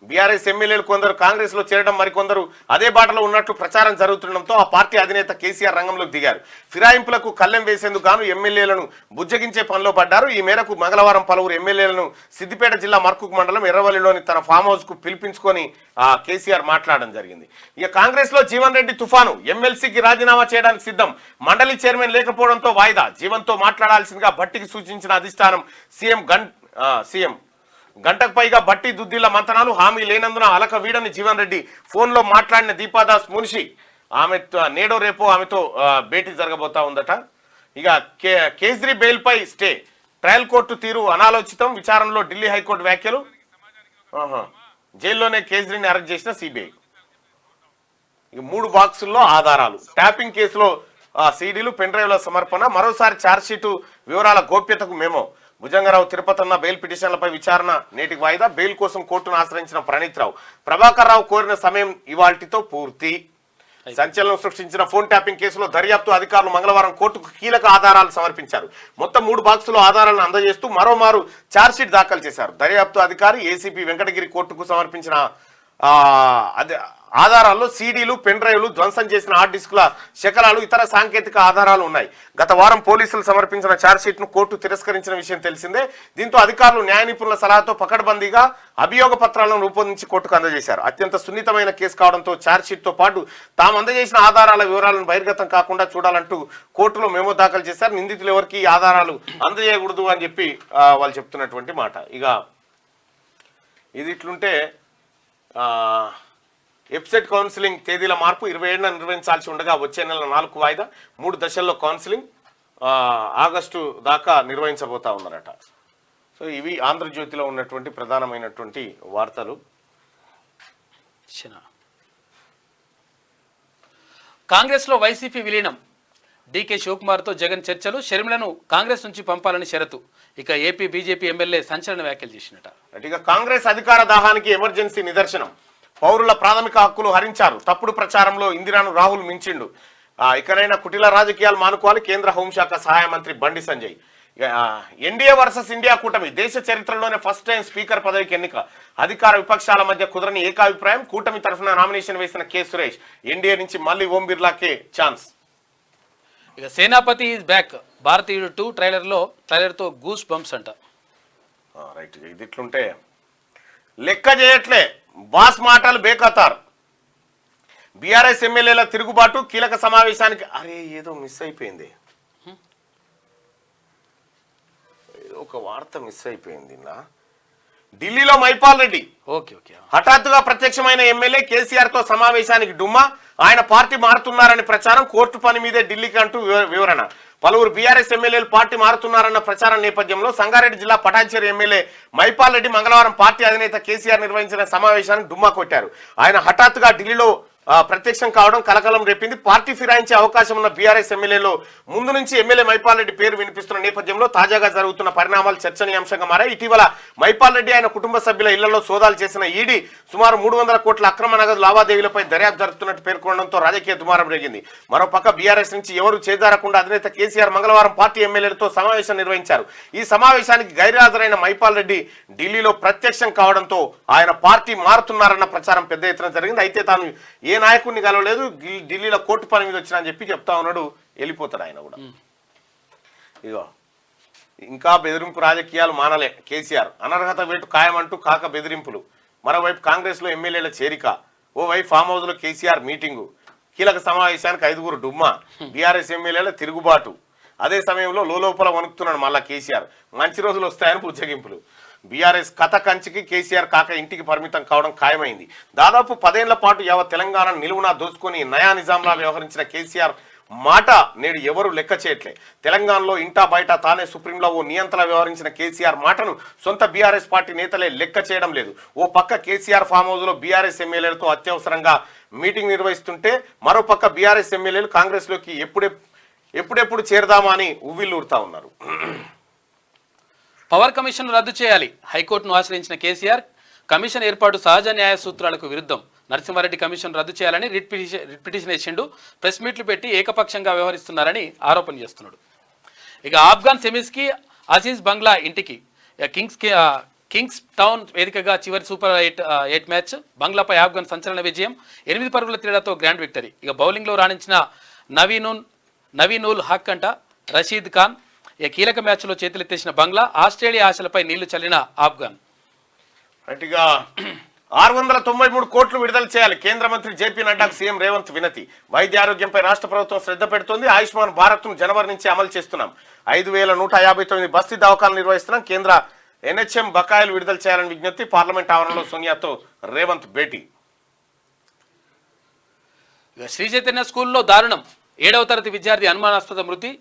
బీఆర్ఎస్ ఎమ్మెల్యేలు కొందరు కాంగ్రెస్ లో చేరడం, మరికొందరు అదే బాటలో ఉన్నట్లు ప్రచారం జరుగుతుండటంతో ఆ పార్టీ అధినేత కేసీఆర్ రంగంలోకి దిగారు. ఫిరాయింపులకు కళ్ళెం వేసేందుకు గాను ఎమ్మెల్యేలను బుజ్జగించే పనిలో పడ్డారు. ఈ మేరకు మంగళవారం పలువురు ఎమ్మెల్యేలను సిద్దిపేట జిల్లా మర్కుక్ మండలం ఎర్రవల్లిలోని తన ఫామ్ హౌస్ కు పిలిపించుకొని కేసీఆర్ మాట్లాడడం జరిగింది. ఇక కాంగ్రెస్ లో జీవన్ రెడ్డి తుఫాను. ఎమ్మెల్సీకి రాజీనామా చేయడానికి సిద్ధం. మండలి చైర్మన్ లేకపోవడంతో వాయిదా. జీవన్ తో మాట్లాడాల్సిందిగా భట్టికి సూచించిన అధిష్టానం. సీఎం గంటకు పైగా బట్టి దుద్దిళ్ల మంతనాలు. హామీ లేనందున అలక వీడని జీవన్ రెడ్డి. ఫోన్లో మాట్లాడిన దీపాదాస్ మున్షి. ఆమె నేడో రేపో ఆమెతో భేటీ జరగబోతా ఉందట. ఇక కేజ్రీ బెయిల్ పై స్టే. ట్రయల్ కోర్టు తీరు అనాలోచితం. విచారణలో ఢిల్లీ హైకోర్టు వ్యాఖ్యలు. జైల్లోనే కేజ్రీని అరెస్ట్ చేసిన సిబిఐ. ఇక 3 బాక్సుల్లో ఆధారాలు. ట్యాపింగ్ కేసులో సీడీలు, పెన్ డ్రైవ్ల సమర్పణ. మరోసారి ఛార్జ్షీటు వివరాల గోప్యతకు మెమో. భుజంగరావు తిరుపతన్న బెయిల్ పిటిషన్లపై విచారణ నేటికి వాయిదా. బెయిల్ కోసం కోర్టును ఆశ్రయించిన ప్రణీత్ రావు. ప్రభాకర్ రావు కోరిన సమయం ఇవాల్టితో పూర్తి. సంచలనం సృష్టించిన ఫోన్ ట్యాపింగ్ కేసులో దర్యాప్తు అధికారులు మంగళవారం కోర్టుకు కీలక ఆధారాలు సమర్పించారు. మొత్తం 3 బాక్సుల్లో ఆధారాలను అందజేస్తూ మరోమారు ఛార్జ్షీట్ దాఖలు చేశారు. దర్యాప్తు అధికారి ఏసీపీ వెంకటగిరి కోర్టుకు సమర్పించిన ఆధారాల్లో సీడీలు, పెన్ డ్రైవ్లు, ధ్వంసం చేసిన హార్డ్ డిస్కుల శకలాలు, ఇతర సాంకేతిక ఆధారాలు ఉన్నాయి. గత వారం పోలీసులు సమర్పించిన ఛార్జ్షీట్ ను కోర్టు తిరస్కరించిన విషయం తెలిసిందే. దీంతో అధికారులు న్యాయ నిపుణుల సలహాతో పకడ్బందీగా అభియోగ పత్రాలను రూపొందించి కోర్టుకు అందజేశారు. అత్యంత సున్నితమైన కేసు కావడంతో ఛార్జ్షీట్ తో పాటు తాము అందజేసిన ఆధారాల వివరాలను బహిర్గతం కాకుండా చూడాలంటూ కోర్టులో మెమో దాఖలు చేశారు. నిందితులు ఎవరికి ఆధారాలు అందజేయకూడదు అని చెప్పి వాళ్ళు చెప్తున్నటువంటి మాట. ఇక ఇది ఇట్లుంటే వెబ్సైట్ కౌన్సిలింగ్ తేదీల మార్పు 27న నిర్వహించాల్సి ఉండగా వచ్చే నెల 4 వాయిదా. 3 దశల్లో కౌన్సిలింగ్ ఆగస్టు దాకా నిర్వహించబోతా ఉన్నారట. సో ఇవి ఆంధ్రజ్యోతిలో ఉన్నటువంటి ప్రధానమైనటువంటి వార్తలు. కాంగ్రెస్ లో వైసీపీ విలీనం. డీకే శివకుమార్తో జగన్ చర్చలు. షర్మిలను కాంగ్రెస్ నుంచి పంపాలని షరతు. ఇక ఏపీ బీజేపీ ఎమ్మెల్యే సంచలన వ్యాఖ్యలు చేసినట. ఇక కాంగ్రెస్ అధికార దాహానికి ఎమర్జెన్సీ నిదర్శనం. పౌరుల ప్రాథమిక హక్కులు హరించారు. తప్పుడు ప్రచారంలో ఇందిరాను రాహుల్ మించిండు. ఇకనైనా కుటిల రాజకీయాలు మానుకోవాలి. కేంద్ర హోంశాఖ సహాయ మంత్రి Bandi Sanjay. NDA versus India కూటమి. దేశ చరిత్రలోనే ఫస్ట్ టైం స్పీకర్ పదవికి ఎన్నిక. అధికార విపక్షాల మధ్య కుదరని ఏకాభిప్రాయం. కూటమి తరఫున నామినేషన్ వేసిన కె సురేష్. ఎన్డీఏ నుంచి మళ్ళీ ఓం బిర్లాకే ఛాన్స్. ఇక సేనాపతి ఈజ్ బ్యాక్. భారతీయుడు 2 ట్రైలర్తో గూస్ బంప్స్ అంట. రైట్. ఇది ఇట్లుంటే లెక్క చేయట్లే బాస్ మాటలు బేఖతార్. బీఆర్ఎస్ ఎమ్మెల్యేల తిరుగుబాటు. కీలక సమావేశానికి అరే ఏదో మిస్ అయిపోయింది, ఏదో ఒక వార్త మిస్ అయిపోయింది. ఢిల్లీలో మైపాల్ రెడ్డి హఠాత్తుగా ప్రత్యక్షమైన ఎమ్మెల్యే. కేసీఆర్ తో సమావేశానికి డుమ్మా. ఆయన పార్టీ మారుతున్నారని ప్రచారం. కోర్టు పని మీదే ఢిల్లీకి అంటూ వివరణ. పలువురు బీఆర్ఎస్ ఎమ్మెల్యేలు పార్టీ మారుతున్నారన్న ప్రచారం నేపథ్యంలో సంగారెడ్డి జిల్లా పటాన్చేరు ఎమ్మెల్యే మైపాల్ రెడ్డి మంగళవారం పార్టీ అధినేత కేసీఆర్ నిర్వహించిన సమావేశానికి డుమ్మా కొట్టారు. ఆయన హఠాత్తుగా ఢిల్లీలో ప్రత్యక్షం కావడం కలకలం రేపింది. పార్టీ ఫిరాయించే అవకాశం ఉన్న బీఆర్ఎస్ ఎమ్మెల్యేలో ముందు నుంచి ఎమ్మెల్యే మైపాల్ రెడ్డి పేరు వినిపిస్తున్న నేపథ్యంలో తాజాగా జరుగుతున్న పరిణామాలు చర్చనీయాంశంగా మారాయి. ఇటీవల మైపాల్ రెడ్డి ఆయన కుటుంబ సభ్యుల ఇళ్లలో సోదాలు చేసిన ఈడీ సుమారు 300 కోట్ల అక్రమ నగదు లావాదేవీలపై దర్యాప్తు జరుపుతున్నట్టు పేర్కొనడంతో రాజకీయ దుమారం రేగింది. మరోపక్క బీఆర్ఎస్ నుంచి ఎవరు చేజారకుండా అధినేత కేసీఆర్ మంగళవారం పార్టీ ఎమ్మెల్యేలతో సమావేశం నిర్వహించారు. ఈ సమావేశానికి గైర్హాజరైన మైపాల్ రెడ్డి ఢిల్లీలో ప్రత్యక్షం కావడంతో ఆయన పార్టీ మారుతున్నారన్న ప్రచారం పెద్ద ఎత్తున జరిగింది. అయితే తాను ఏ నాయకుడిని కలవలేదు, ఢిల్లీలో కోర్టు పని మీద వచ్చినా అని చెప్పి చెప్తా ఉన్నాడు. వెళ్ళిపోతాడు ఆయన కూడా. ఇగో ఇంకా బెదిరింపు రాజకీయాలు మానలే కేసీఆర్. అనర్హత వేటు ఖాయమంటూ కాక బెదిరింపులు. మరోవైపు కాంగ్రెస్ లో ఎమ్మెల్యేల చేరిక, ఓవైపు ఫామ్ హౌస్ లో కేసీఆర్ మీటింగు, కీలక సమావేశానికి 5 డుమ్మా, బీఆర్ఎస్ ఎమ్మెల్యేల తిరుగుబాటు. అదే సమయంలో లోపల వణుకుతున్నాడు మళ్ళా కేసీఆర్. మంచి రోజులు వస్తాయని బుజ్జగింపులు. బీఆర్ఎస్ కథ కంచికి కేసీఆర్ కాక ఇంటికి పరిమితం కావడం ఖాయమైంది. దాదాపు 10 ఏళ్ల పాటు యావత్ తెలంగాణ నిలువునా దోచుకొని నయా నిజాంలా వ్యవహరించిన కేసీఆర్ మాట నేడు ఎవరు లెక్క చేయట్లే. తెలంగాణలో ఇంటా బయట తానే సుప్రీంలో ఓ నియంత్రణ వ్యవహరించిన కేసీఆర్ మాటను సొంత బీఆర్ఎస్ పార్టీ నేతలే లెక్క చేయడం లేదు. ఓ పక్క కేసీఆర్ ఫామ్ హౌస్ లో బీఆర్ఎస్ ఎమ్మెల్యేలతో అత్యవసరంగా మీటింగ్ నిర్వహిస్తుంటే మరోపక్క బీఆర్ఎస్ ఎమ్మెల్యేలు కాంగ్రెస్ లోకి ఎప్పుడెప్పుడు చేరదామా అని ఉవ్విల్లూరుతా ఉన్నారు. పవర్ కమిషన్ రద్దు చేయాలి. హైకోర్టును ఆశ్రయించిన కేసీఆర్ కమిషన్ ఏర్పాటు సహజ న్యాయ సూత్రాలకు విరుద్ధం. నరసింహారెడ్డి కమిషన్ రద్దు చేయాలని రిట్ పిటిషన్ వేసిండు. ప్రెస్ మీట్లు పెట్టి ఏకపక్షంగా వ్యవహరిస్తున్నారని ఆరోపణ చేస్తున్నాడు. ఇక ఆఫ్ఘన్ సెమీస్కి అజీజ్ బంగ్లా ఇంటికి కింగ్స్ టౌన్ వేదికగా చివరి సూపర్ 8 మ్యాచ్. బంగ్లాపై ఆఫ్ఘన్ సంచలన విజయం, 8 పరుగుల తేడాతో గ్రాండ్ విక్టరీ. ఇక బౌలింగ్లో రాణించిన నవీనుల్ హక్ అంట రషీద్ ఖాన్. ఈ కీలక మ్యాచ్లో చేతులెత్తేసిన బంగ్లా ఆస్ట్రేలియా ఆశలపై నీళ్లు చల్లిన ఆఫ్ఘన్. గట్టిగా 693 కోట్లు విడుదల చేయాలి. కేంద్ర మంత్రి జేపీ నడ్డాకు సీఎం రేవంత్ వినతి. వైద్య ఆరోగ్యంపై రాష్ట్ర ప్రభుత్వం శ్రద్ధ పెడుతోంది. ఆయుష్మాన్ భారత్ ను జనవరి నుంచి అమలు చేస్తున్నాం. 5159 బస్తీ దవాఖాలు నిర్వహిస్తున్నాం. కేంద్ర ఎన్హెచ్ఎం బకాయిలు విడుదల చేయాలని విజ్ఞప్తి. పార్లమెంట్ ఆవరణలో సోనియాతో రేవంత్ భేటీ. శ్రీ చైతన్య స్కూల్లో దారుణం. 7వ తరగతి విద్యార్థి అనుమానాస్పద మృతి.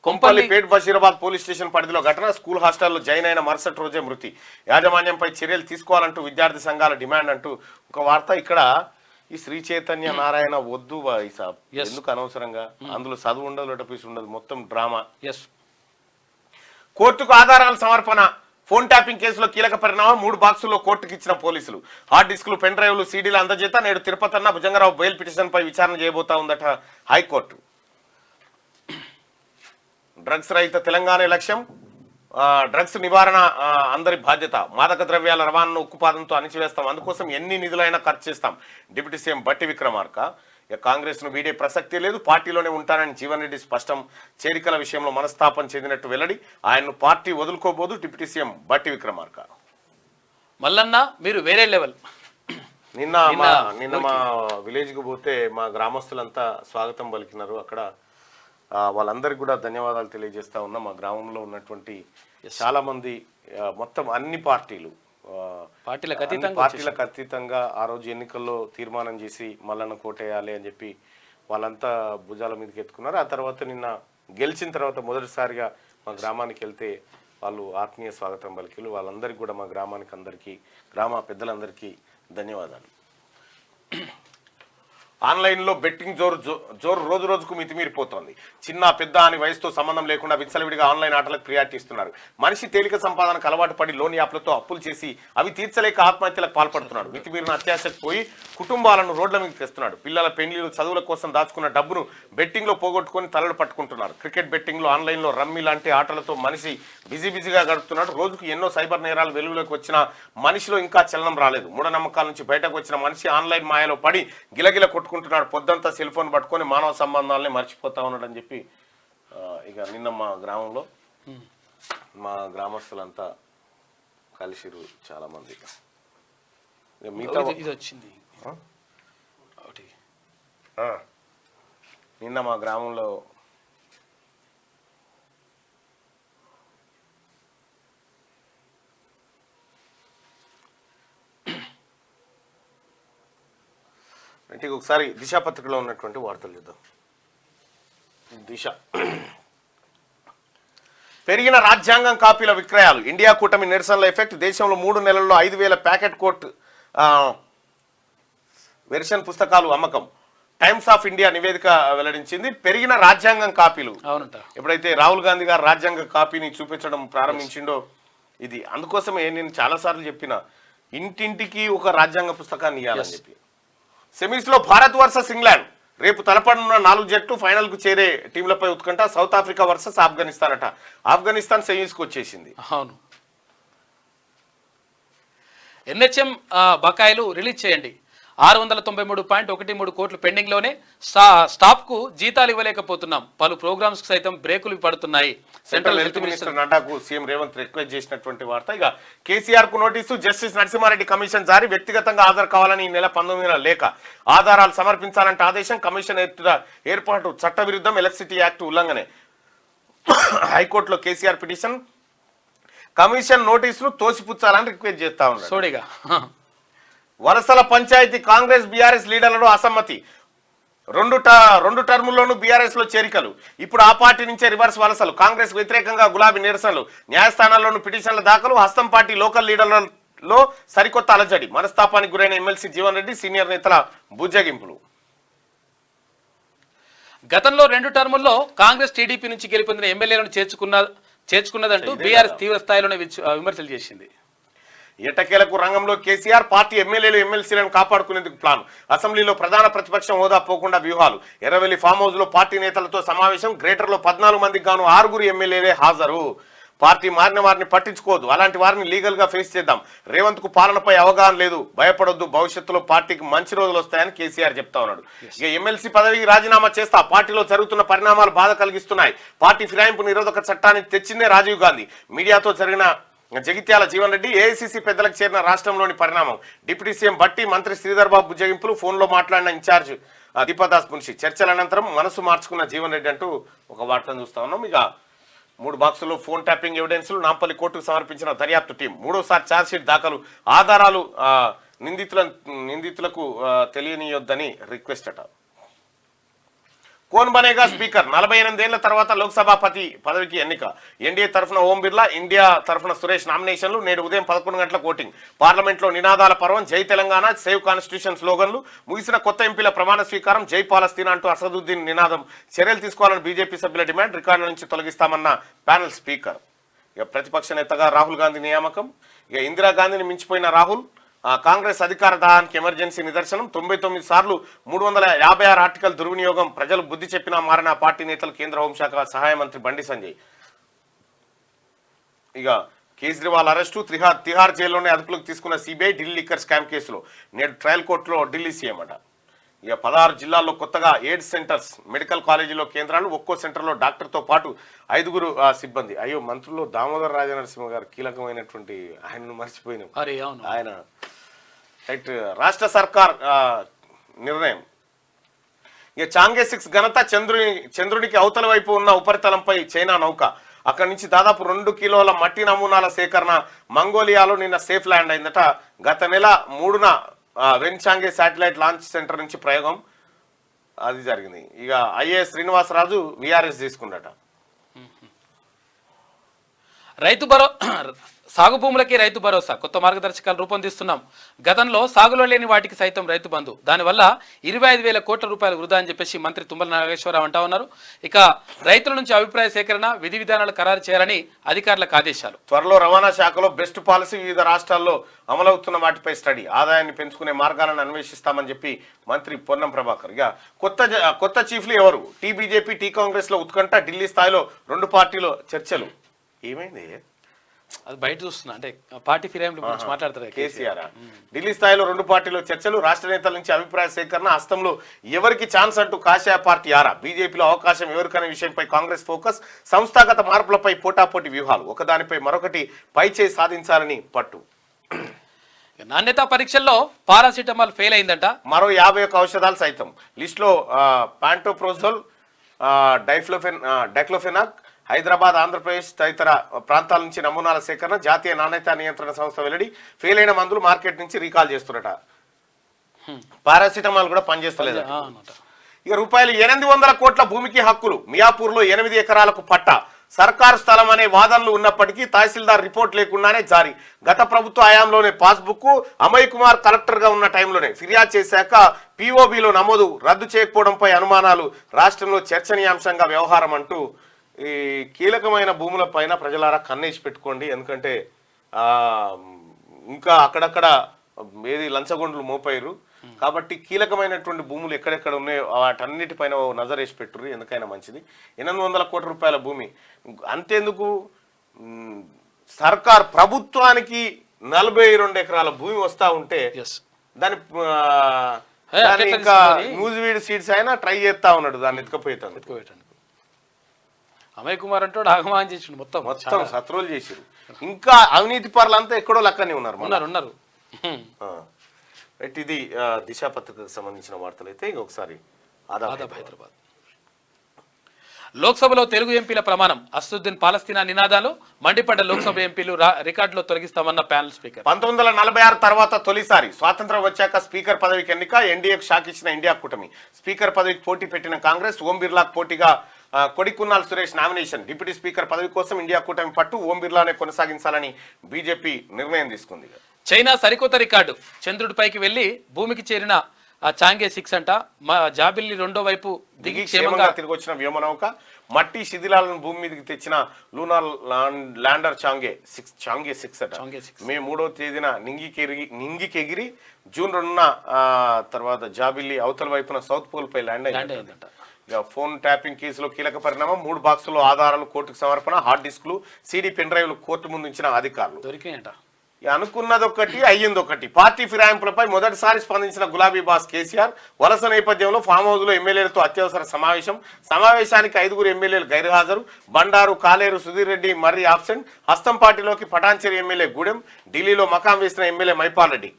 కొంపల్లిపేట్ బషీరాబాద్ పోలీస్ స్టేషన్ పరిధిలో ఘటన. స్కూల్ హాస్టల్లో జాయిన్ అయిన మరుసటి రోజే మృతి. యాజమాన్యంపై చర్యలు తీసుకోవాలంటూ విద్యార్థి సంఘాల డిమాండ్ అంటూ ఒక వార్త. ఇక్కడ ఈ శ్రీ చైతన్య నారాయణ వద్దు సాబ్, ఎందుకు అనవసరంగా అందులో చదువు ఉండదు, లెటపీస్ ఉండదు, మొత్తం డ్రామా. కోర్టుకు ఆధారాల సమర్పణ. ఫోన్ ట్యాపింగ్ కేసులో కీలక పరిణామం. 3 బాక్సుల్లో కోర్టుకు ఇచ్చిన పోలీసులు. హార్డ్ డిస్కులు, పెన్ డ్రైవ్లు, సీడీల అందజేత. నేడు తిరుపతన్న భుజంగరావు బెయిల్ పిటిషన్ పై విచారణ చేయబోతా ఉందట హైకోర్టు. డ్రగ్స్ రహిత తెలంగాణ లక్ష్యం. డ్రగ్స్ నివారణ అందరి బాధ్యత. మాదక ద్రవ్యాల రవాణాను ఉక్కుపాదంతో అణిచివేస్తాం. అందుకోసం ఎన్ని నిధులైనా ఖర్చు చేస్తాం. డిప్యూటీ సీఎం బట్టి విక్రమార్క. కాంగ్రెస్ ను వీడే ప్రసక్తి లేదు, పార్టీలోనే ఉంటానని జీవన్ రెడ్డి స్పష్టం. చేరికల విషయంలో మనస్తాపం చెందినట్టు వెల్లడి. ఆయన్ను పార్టీ వదులుకోబోదు డిప్యూటీ సీఎం బట్టి విక్రమార్క. మల్లన్న మీరు వేరే లెవెల్. నిన్న మా విలేజ్ కు పోతే మా గ్రామస్తులంతా స్వాగతం పలికినారు. అక్కడ వాళ్ళందరికీ కూడా ధన్యవాదాలు తెలియజేస్తా ఉన్నా. మా గ్రామంలో ఉన్నటువంటి చాలా మంది మొత్తం అన్ని పార్టీలకు అతీతంగా ఆ రోజు ఎన్నికల్లో తీర్మానం చేసి మల్లన్న కోటేయాలి అని చెప్పి వాళ్ళంతా భుజాల మీదకి ఎత్తుకున్నారు. ఆ తర్వాత నిన్న గెలిచిన తర్వాత మొదటిసారిగా మా గ్రామానికి వెళ్తే వాళ్ళు ఆత్మీయ స్వాగతం పలికిలు. వాళ్ళందరికీ కూడా మా గ్రామ పెద్దలందరికీ ధన్యవాదాలు. ఆన్లైన్లో బెట్టింగ్ జోరు రోజు రోజుకు మితిమీరిపోతోంది. చిన్న పెద్ద అని వయసుతో సంబంధం లేకుండా విచ్చలవిడిగా ఆన్లైన్ ఆటలకు ప్రియారిటీ ఇస్తున్నారు. మనిషి తేలిక సంపాదనకు అలవాటు పడి లోన్ యాప్లతో అప్పులు చేసి అవి తీర్చలేక ఆత్మహత్యలకు పాల్పడుతున్నాడు. మితిమీరిన అత్యాశకు పోయి కుటుంబాలను రోడ్ల మీదకి తెస్తున్నాడు. పిల్లల పెళ్లిలు, చదువుల కోసం దాచుకున్న డబ్బును బెట్టింగ్ లో పోగొట్టుకుని తలలు పట్టుకుంటున్నారు. క్రికెట్ బెట్టింగ్ లో, ఆన్లైన్ లో రమ్మీ లాంటి ఆటలతో మనిషి బిజీగా గడుపుతున్నాడు. రోజుకు ఎన్నో సైబర్ నేరాలు వెలుగులోకి వచ్చిన మనిషిలో ఇంకా చలనం రాలేదు. మూఢనమ్మకాల నుంచి బయటకు వచ్చిన మనిషి ఆన్లైన్ మాయలో పడి గిలగిల కొట్టుకుంటున్నాడు. పొద్దంతా సెల్ ఫోన్ పట్టుకొని మానవ సంబంధాలని మర్చిపోతా ఉన్నాడు అని చెప్పి ఇక నిన్న మా గ్రామంలో మా గ్రామస్తులంతా కలిసిరు చాలా మంది. నిన్న మా గ్రామంలో అంటే ఒకసారి దిశ పత్రికలో ఉన్నటువంటి వార్తలు చూద్దాం. దిశ. పెరిగిన రాజ్యాంగం కాపీల విక్రయాలు. ఇండియా కూటమి నిరసనల ఎఫెక్ట్. దేశంలో 3 నెలల్లో 5,000 ప్యాకెట్ వెర్షన్ పుస్తకాలు అమ్మకం. టైమ్స్ ఆఫ్ ఇండియా నివేదిక వెల్లడించింది. పెరిగిన రాజ్యాంగం కాపీలు. అవునంట. ఎప్పుడైతే రాహుల్ గాంధీ గారు రాజ్యాంగ కాపీని చూపించడం ప్రారంభించిండో ఇది అందుకోసమే నేను చాలాసార్లు చెప్పిన ఇంటింటికి ఒక రాజ్యాంగ పుస్తకాన్ని ఇవ్వాలని చెప్పి. సెమీస్ లో భారత్ వర్సెస్ ఇంగ్లాండ్ రేపు తలపడనున్న 4 జట్లు ఫైనల్ కు చేరే టీంలపై ఉత్కంఠ. సౌత్ ఆఫ్రికా వర్సెస్ ఆఫ్ఘనిస్తాన్ అట. ఆఫ్ఘనిస్తాన్ సెమీస్ కు వచ్చేసింది. అవును. ఎన్హెచ్ఎం బకాయిలు రిలీజ్ చేయండి. 693.13 కోట్లు పెండింగ్లోనే. స్టాఫ్కు జీతాలు ఇవ్వలేకపోతున్నాం. పలు ప్రోగ్రామ్స్ సైతం బ్రేకులు పడుతున్నాయి. సెంట్రల్ హెల్త్ మినిస్టర్ నడ్డాకు సీఎం రేవంత్ రిక్వెస్ట్ చేసినటువంటి వార్త. ఇక కేసీఆర్ కు నోటీసు. జస్టిస్ నరసింహారెడ్డి కమిషన్ జారీ. వ్యక్తిగతంగా హాజరు కావాలని ఈ నెల 19న లేఖ. ఆధారాలు సమర్పించాలంటే ఆదేశం. కమిషన్ ఏర్పాటు చట్టవిరుద్ధం. ఎలక్ట్రిసిటీ యాక్ట్ ఉల్లంఘనే. హైకోర్టులో కేసీఆర్ పిటిషన్. కమిషన్ నోటీసును తోసిపుచ్చాలని రిక్వెస్ట్ చేస్తా ఉన్నారు. సోడిగా వలసల పంచాయతీ. కాంగ్రెస్ బీఆర్ఎస్ లీడర్లలో అసమ్మతి. రెండు టర్ముల్లోనూ బీఆర్ఎస్ లో చేరికలు. ఇప్పుడు ఆ పార్టీ నుంచే రివర్స్ వలసలు. కాంగ్రెస్ వ్యతిరేకంగా గులాబీ నిరసనలు. న్యాయస్థానాల్లోనూ పిటిషన్ల దాఖలు. హస్తం పార్టీ లోకల్ లీడర్లలో సరికొత్త అలజడి. మనస్తాపానికి గురైన ఎమ్మెల్సీ జీవన్ రెడ్డి. సీనియర్ నేతల బుజ్జగింపులు. గతంలో 2 టర్ముల్లో కాంగ్రెస్ టీడీపీ నుంచి గెలుపొందిన ఎమ్మెల్యేలను చేర్చుకున్నదంటూ బీఆర్ఎస్ తీవ్ర స్థాయిలోనే విమర్శలు చేసింది. ఎట్టకేలకు రంగంలో కేసీఆర్. పార్టీ ఎమ్మెల్యేలు ఎమ్మెల్సీలను కాపాడుకునేందుకు ప్లాన్. అసెంబ్లీలో ప్రధాన ప్రతిపక్షం హోదా పోకుండా వ్యూహాలు. ఎర్రవెల్లి ఫామ్ హౌస్ లో పార్టీ నేతలతో సమావేశం. గ్రేటర్ లో 14 మందికి గాను 6 ఎమ్మెల్యేలే హాజరు. పార్టీ మారిన వారిని పట్టించుకోవద్దు. అలాంటి వారిని లీగల్ గా ఫేస్ చేద్దాం. రేవంత్ కు పాలనపై అవగాహన లేదు. భయపడొద్దు. భవిష్యత్తులో పార్టీకి మంచి రోజులు వస్తాయని కేసీఆర్ చెప్తా ఉన్నాడు. ఇక ఎమ్మెల్సీ పదవికి రాజీనామా చేస్తా. పార్టీలో జరుగుతున్న పరిణామాలు బాధ కలిగిస్తున్నాయి. పార్టీ ఫిరాయింపు నిరోధక చట్టాన్ని తెచ్చిందే రాజీవ్ గాంధీ. మీడియాతో జరిగిన జగిత్యాల జీవన్ రెడ్డి. ఏఐసీసీ పెద్దలకు చేరిన రాష్ట్రంలోని పరిణామం. Deputy CM Bhatti. మంత్రి శ్రీధర్ బాబు బుజ్జగింపులు. ఫోన్లో మాట్లాడిన ఇన్ఛార్జ్ దీపదాస్ మున్షి. చర్చల అనంతరం మనసు మార్చుకున్న జీవన్ రెడ్డి అంటూ ఒక వార్తను చూస్తా ఉన్నాం. ఇక 3 బాక్సుల్లో ఫోన్ ట్యాపింగ్ ఎవిడెన్స్లు. నాంపల్లి కోర్టుకు సమర్పించిన దర్యాప్తు టీం. 3వసారి ఛార్జ్షీట్ దాఖలు. ఆధారాలు నిందితులకు తెలియనియొద్దని రిక్వెస్ట్ అట. కోన్ బనేగా స్పీకర్. 48 ఏళ్ల తర్వాత లోక్సభాపతి పదవికి ఎన్నిక. ఎన్డీఏ తరఫున ఓం బిర్లా, ఇండియా తరఫున సురేష్ నామినేషన్లు. నేడు ఉదయం 11 గంటలకు ఓటింగ్. పార్లమెంట్లో నినాదాల పర్వం. జై తెలంగాణ, సేవ్ కాన్స్టిట్యూషన్ స్లోగన్లు. ముగిసిన కొత్త ఎంపీల ప్రమాణ స్వీకారం. జై పాలస్తీనా అంటూ అసదుద్దీన్ నినాదం. చర్యలు తీసుకోవాలని బీజేపీ సభ్యుల డిమాండ్. రికార్డుల నుంచి తొలగిస్తామన్న ప్యానెల్ స్పీకర్. ఇక ప్రతిపక్ష నేతగా రాహుల్ గాంధీ నియామకం. ఇక ఇందిరాగాంధీని మించిపోయిన రాహుల్. కాంగ్రెస్ అధికార దాహానికి ఎమర్జెన్సీ నిదర్శనం. 99 సార్లు 356 ఆర్టికల్ దుర్వినియోగం. ప్రజలు బుద్ధి చెప్పినా మారిన పార్టీ నేతలు. కేంద్ర హోంశాఖ సహాయ మంత్రి బండి సంజయ్. ఇక కేజ్రీవాల్ అరెస్టు. తిహార్ జైల్లోనే అదుపులోకి తీసుకున్న సిబిఐ. ఢిల్లీ లిక్కర్ స్కామ్ కేసులో నేడు ట్రయల్ కోర్టులో ఢిల్లీ సీఎం అట. ఇక 16 జిల్లాల్లో కొత్తగా ఎయిడ్స్ సెంటర్స్. మెడికల్ కాలేజీలో కేంద్రాలు. ఒక్కో సెంటర్లో డాక్టర్తో పాటు 5 సిబ్బంది. అయ్యో, మంత్రుల్లో దామోదర్ రాజనరసింహ గారు కీలకమైనటువంటి ఆయనను మర్చిపోయినాం. ఆయన రైట్. రాష్ట్ర సర్కార్ నిర్ణయం. ఇక చాంగే 6 ఘనత. చంద్రుడికి అవతల వైపు ఉన్న ఉపరితలంపై చైనా నౌక. అక్కడి నుంచి దాదాపు 2 కిలోల మట్టి నమూనాల సేకరణ. మంగోలియాలో నిన్న సేఫ్ ల్యాండ్ అయిందట. గత నెల 3న వెన్చాంగే శాటిలైట్ లాంచ్ సెంటర్ నుంచి ప్రయోగం అది జరిగింది. ఇక ఐఏఎస్ శ్రీనివాసరాజు విఆర్ఎస్ తీసుకున్నట. సాగు భూములకి రైతు భరోసా. కొత్త మార్గదర్శకాలు రూపొందిస్తున్నాం. గతంలో సాగులో లేని వాటికి సైతం రైతు బంధు. దానివల్ల 25,000 కోట్ల రూపాయలు వృధా అని చెప్పేసి మంత్రి తుమ్మల నాగేశ్వరరావు అంటా ఉన్నారు. ఇక రైతుల నుంచి అభిప్రాయ సేకరణ, విధి విధానాలు ఖరారు చేయాలని అధికారులకు ఆదేశాలు. త్వరలో రవాణా శాఖలో బెస్ట్ పాలసీ. వివిధ రాష్ట్రాల్లో అమలవుతున్న వాటిపై స్టడీ. ఆదాయాన్ని పెంచుకునే మార్గాలను అన్వేషిస్తామని చెప్పి మంత్రి పొన్నం ప్రభాకర్. ఇక కొత్త చీఫ్లు ఎవరు? టీ బీజేపీ, టీ కాంగ్రెస్ లో ఉత్కంఠ. ఢిల్లీ స్థాయిలో 2 పార్టీలో చర్చలు. ఏమైంది? అది బయట చూస్తున్నా, అంటే పార్టీ ఫిరాయింపుల గురించి మాట్లాడతారు కేసీఆర్. ఢిల్లీ స్థాయిలో 2 పార్టీలో చర్చలు. రాష్ట్ర నేతల నుంచి అభిప్రాయ సేకరణ. హస్తంలో ఎవరికి ఛాన్స్ అంటూ కాషాయ పార్టీ ఆరా. బీజేపీలో అవకాశం ఎవరికనే విషయంపై కాంగ్రెస్ ఫోకస్. సంస్థాగత మార్పులపై పోటాపోటీ వ్యూహాలు. ఒకదానిపై మరొకటి పైచేయి సాధించాలని పట్టు. నాణ్యతా పరీక్షల్లో పారాసిటమాల్ ఫెయిల్ అయిందంట. మరో 51 ఔషధాలు సైతం లిస్టులో. పాంటోప్రోజోల్, డైక్లోఫెనాక్. హైదరాబాద్, ఆంధ్రప్రదేశ్ తదితర ప్రాంతాల నుంచి నమూనాల సేకరణ. జాతీయ నాణ్యతా నియంత్రణ సంస్థ వెల్లడి. ఫెయిల్ అయిన మందులు మార్కెట్ నుంచి రీకాల్ చేస్తున్నట. పారాసిటమాల్ కూడా పనిచేస్తలేదు. ఇక రూపాయలు 800 కోట్ల భూమికి హక్కులు. మియాపూర్లో 8 ఎకరాలకు పట్టా. సర్కారు స్థలం అనే వాదనలు ఉన్నప్పటికీ తహసీల్దార్ రిపోర్ట్ లేకుండానే జారీ. గత ప్రభుత్వ హయాంలోనే పాస్బుక్ అమయ్ కుమార్ కలెక్టర్గా ఉన్న టైంలోనే ఫిర్యాదు చేశాక పిఓబిలో నమోదు రద్దు చేయకపోవడంపై అనుమానాలు, రాష్ట్రంలో చర్చనీయాంశంగా వ్యవహారం అంటూ ఈ కీలకమైన భూముల పైన ప్రజలారా కన్నేసి పెట్టుకోండి. ఎందుకంటే ఇంకా అక్కడక్కడ ఏది లంచగొండలు మోపారు కాబట్టి కీలకమైనటువంటి భూములు ఎక్కడెక్కడ ఉన్నాయో వాటన్నిటిపైన నజరేసి పెట్టుర్రు. ఎందుకైనా మంచిది. 800 కోట్ల రూపాయల భూమి అంతేందుకు, సర్కార్ ప్రభుత్వానికి 42 ఎకరాల భూమి వస్తా ఉంటే దాని ఇంకా న్యూజివీడ్ సీడ్స్ అయినా ట్రై చేస్తా ఉన్నాడు దాన్ని ఎత్తుకపోయేటాను. అమయ్ కుమార్ అంటాడు ఆగమాన్ చేసిండు, మొత్తం శత్రువులు చేసారు. ఇంకా అవినీతి పరులంతా ఎక్కడో లక్కనే ఉన్నారు. ఇది దిశ పత్రికకు సంబంధించిన వార్తలు అయితే ఇంకొకసారి ఆదాబ్ హైదరాబాద్. లోక్సభలో తెలుగు ఎంపీల ప్రమాణం, అసదుద్దీన్ పాలస్తీనా నినాదాలు, మండిపడ్డ లోక్సభ ఎంపీలు రికార్డులో తొలగిస్తామన్న ప్యానెల్ స్పీకర్. 1946 తర్వాత తొలిసారి స్వాతంత్రం వచ్చాక స్పీకర్ పదవికి ఎన్నిక, ఎన్డీఏకు షాక్ ఇచ్చిన ఇండియా కూటమి. స్పీకర్ పదవికి పోటీ పెట్టిన కాంగ్రెస్, ఓం బిర్లాకు పోటీగా కొడికున్నాల్ సురేష్ నామినేషన్. డిప్యూటీ స్పీకర్ పదవి కోసం ఇండియా కూటమి పట్టు, ఓం బిర్లానే కొనసాగించాలని బీజేపీ నిర్ణయం తీసుకుంది. చైనా సరికొత్త రికార్డు, చంద్రుడిపైకి వెళ్లి భూమికి చేరిన చాంగే 6 అంట. జాబిల్లి రెండో వైపు దిగి క్షేమంగా తిరిగి వచ్చిన వ్యోమనౌక, మట్టి శిథిలాలను భూమి మీదకి తెచ్చిన లూనార్ ల్యాండర్ చాంగే 6 అట. మే 3వ తేదీన నింగికెగిరి జూన్ 2న తర్వాత జాబిల్లి అవతల వైపున సౌత్ పోల్ పై ల్యాండ్ అయిందంట. ఇక ఫోన్ ట్యాపింగ్ కేసులో కీలక పరిణామం, 3 బాక్సుల్లో ఆధారాలు కోర్టుకు సమర్పణ, హార్డ్ డిస్క్లు, సీడీ పెన్ డ్రైవ్లు కోర్టు ముందు ఉంచిన అధికారులు. దొరికినాయంట. అనుకున్నదొకటి అయ్యిందొకటి. పార్టీ ఫిరాయింపులపై మొదటిసారి స్పందించిన గులాబీ బాస్ కేసీఆర్ వలస నేపథ్యంలో ఫామ్ హౌస్ లో ఎమ్మెల్యేలతో అత్యవసర సమావేశానికి 5 ఎమ్మెల్యేలు గైర్హాజరు. బండారు, కాలేరు సుధీర్ రెడ్డి మర్రి ఆబ్సెంట్. హస్తం పార్టీలోకి పటాన్చేరి ఎమ్మెల్యే గూడెం, ఢిల్లీలో మకాం వేసిన ఎమ్మెల్యే మైపాల్ రెడ్డి.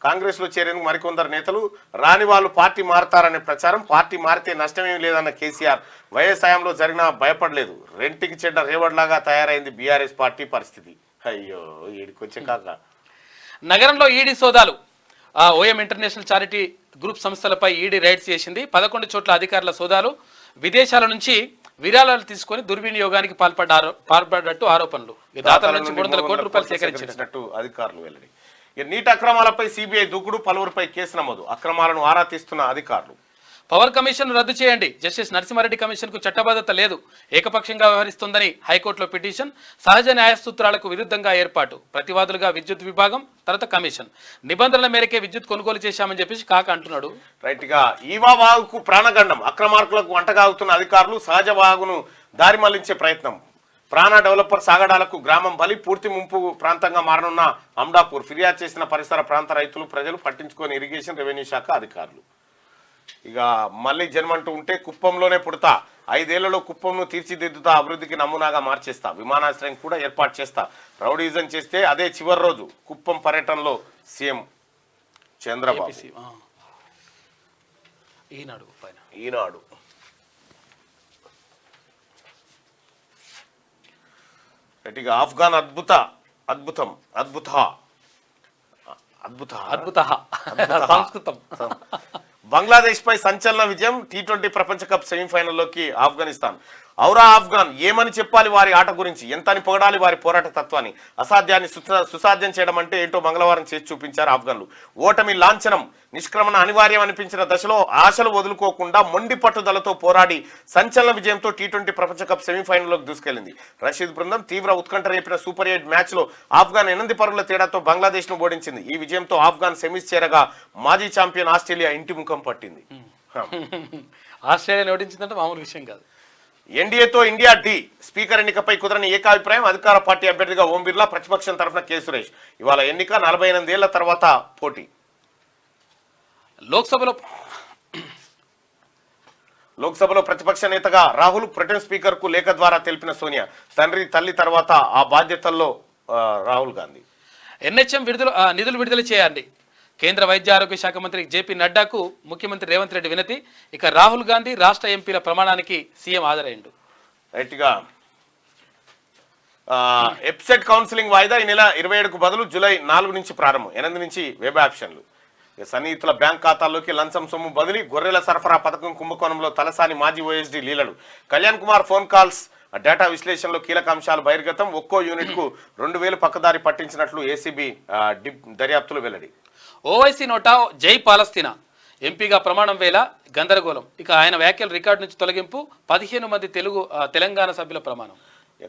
కాంగ్రెస్ లో చేరేందుకు మరికొందరు నేతలు, రాని వాళ్ళు పార్టీ మారతారనే ప్రచారం. పార్టీ మారితే నష్టమేం లేదన్న కేసీఆర్, వైఎస్ హయాంలో జరిగినా భయపడలేదు. రెంటికి చెడ్డ రేవడ్లాగా తయారైంది బీఆర్ఎస్ పార్టీ పరిస్థితి. అయ్యో ఈడికొచ్చే కాక. నగరంలో ఈడీ సోదాలు, ఓఎం ఇంటర్నేషనల్ చారిటీ గ్రూప్ సంస్థలపై ఈడీ రైడ్స్ చేసింది. 11 చోట్ల అధికారుల సోదాలు. విదేశాల నుంచి విరాళాలు తీసుకొని దుర్వినియోగానికి పాల్పడ్డట్టు ఆరోపణలు. దాతల నుంచి 300 కోట్ల రూపాయలు సేకరించినట్టు అధికారులు వెల్లడి. నీటి అక్రమాలపై సిబిఐ దూకుడు, పలువురిపై కేసు నమోదు. అక్రమాలను ఆరా తీస్తున్న అధికారులు. పవర్ కమిషన్ రద్దు చేయండి, జస్టిస్ నరసింహారెడ్డి కమిషన్ కు చట్టబద్ధత లేదు, ఏకపక్షంగా వ్యవహరిస్తుందని హైకోర్టులో పిటిషన్. సహజ న్యాయ సూత్రాలకు విరుద్ధంగా ఏర్పాటు, ప్రతివాదులుగా విద్యుత్ విభాగం, తర్వాత కమిషన్. నిబంధనల మేరకే విద్యుత్ కొనుగోలు చేశామని చెప్పేసి కాక అంటున్నాడు. రైట్ గా ఈవా వాగుకు ప్రాణగండం, అక్రమార్కులకు వంటగాగుతున్న అధికారులు. సహజ వాగును దారి మళ్లించే ప్రయత్నం. ప్రాణ డెవలపర్ సాగడాలకు గ్రామం బలి, పూర్తి ముంపు ప్రాంతంగా మారనున్న అమ్డాపూర్. ఫిర్యాదు చేసిన పరిసర ప్రాంత రైతులు, ప్రజలు పట్టించుకొని ఇరిగేషన్, రెవెన్యూ శాఖ అధికారులు. ఇక మళ్ళీ జన్మంటూ ఉంటే కుప్పంలోనే పుడతా, 5 ఏళ్లలో కుప్పంను తీర్చిదిద్దుతా, అభివృద్ధికి నమూనాగా మార్చేస్తా, విమానాశ్రయం కూడా ఏర్పాటు చేస్తా. రౌడీజం చేస్తే అదే చివరి రోజు. కుప్పం పర్యటనలో సీఎం చంద్రబాబు. ఈనాడు ఆఫ్ఘాన్ సంస్కృతం. బంగ్లాదేశ్ పై సంచలన విజయం. టీ20 ప్రపంచ కప్ సెమీఫైనల్లోకి ఆఫ్ఘనిస్తాన్. ఔరా ఆఫ్ఘాన్, ఏమని చెప్పాలి వారి ఆట గురించి, ఎంత అని పొగడాలి వారి పోరాట తత్వాన్ని. అసాధ్యాన్ని సుసాధ్యం చేయడం అంటే ఏంటో మంగళవారం చేసి చూపించారు ఆఫ్ఘన్లు. ఓటమి లాంఛనం, నిష్క్రమణ అనివార్యం అనిపించిన దశలో ఆశలు వదులుకోకుండా మొండి పట్టుదలతో పోరాడి సంచలన విజయంతో టీ20 ప్రపంచ కప్ సెమీఫైనల్లోకి దూసుకెళ్లింది. రషీద్ బృందం తీవ్ర ఉత్కంఠ రేపిన సూపర్ 8 మ్యాచ్ లో ఆఫ్ఘాన్ 8 పరుగుల తేడాతో బంగ్లాదేశ్ ను ఓడించింది. ఈ విజయంతో ఆఫ్ఘాన్ సెమీస్ చేరగా మాజీ ఛాంపియన్ ఆస్ట్రేలియా ఇంటి ముఖం పట్టింది. ఆస్ట్రేలియా ఓడించిందంటే మామూలు విషయం కాదు. ఎన్డీఏతో ఇండియా డి. స్పీకర్ ఎన్నికపై కుదరని ఏకాభిప్రాయం. అధికార పార్టీ అభ్యర్థిగా ఓం బిర్లా, ప్రతిపక్షం తరఫున కె సురేష్. ఇవాళ ఎన్నిక, 48 ఏళ్ల తర్వాత పోటీ. లోక్సభలో ప్రతిపక్ష నేతగా రాహుల్, ప్రొటెం స్పీకర్ కు లేఖ ద్వారా తెలిపిన సోనియా. తండ్రి తల్లి తర్వాత ఆ బాధ్యతల్లో రాహుల్ గాంధీ. ఎన్హెచ్ఎం నిధులు విడుదల చేయండి. కేంద్ర వైద్య ఆరోగ్య శాఖ మంత్రి జేపీ నడ్డాకు ముఖ్యమంత్రి రేవంత్ రెడ్డి వినతి. ఇక రాహుల్ గాంధీ రాష్ట్ర ఎంపీల ప్రమాణానికి సీఎం హాజరైండు. రైట్గా ఎప్సెట్ కౌన్సిలింగ్ వాయిదా ఈ నెల 27కు బదులు జూలై 4 నుంచి ప్రారంభం. 8 నుంచి వెబ్ ఆప్షన్లు. సన్నిహితుల బ్యాంక్ ఖాతాల్లోకి లంచం సొమ్ము బదిలీ. గొర్రెల సరఫరా పథకం కుంభకోణంలో తలసాని మాజీ ఓఎస్డీ లీలలు. Kalyan Kumar phone calls data విశ్లేషణలో కీలక అంశాలు బహిర్గతం. ఒక్కో యూనిట్కు 2,000 పక్కదారి పట్టించినట్లు ఏసీబీ దర్యాప్తులు వెల్లడి. ఓవైసీ నోటా జై పాలస్తీనా ఎంపీగా ప్రమాణం వేళ గందరగోళం. ఇక ఆయన వ్యాఖ్యలు రికార్డు నుంచి తొలగింపు. 15 మంది తెలంగాణ సభ్యుల ప్రమాణం.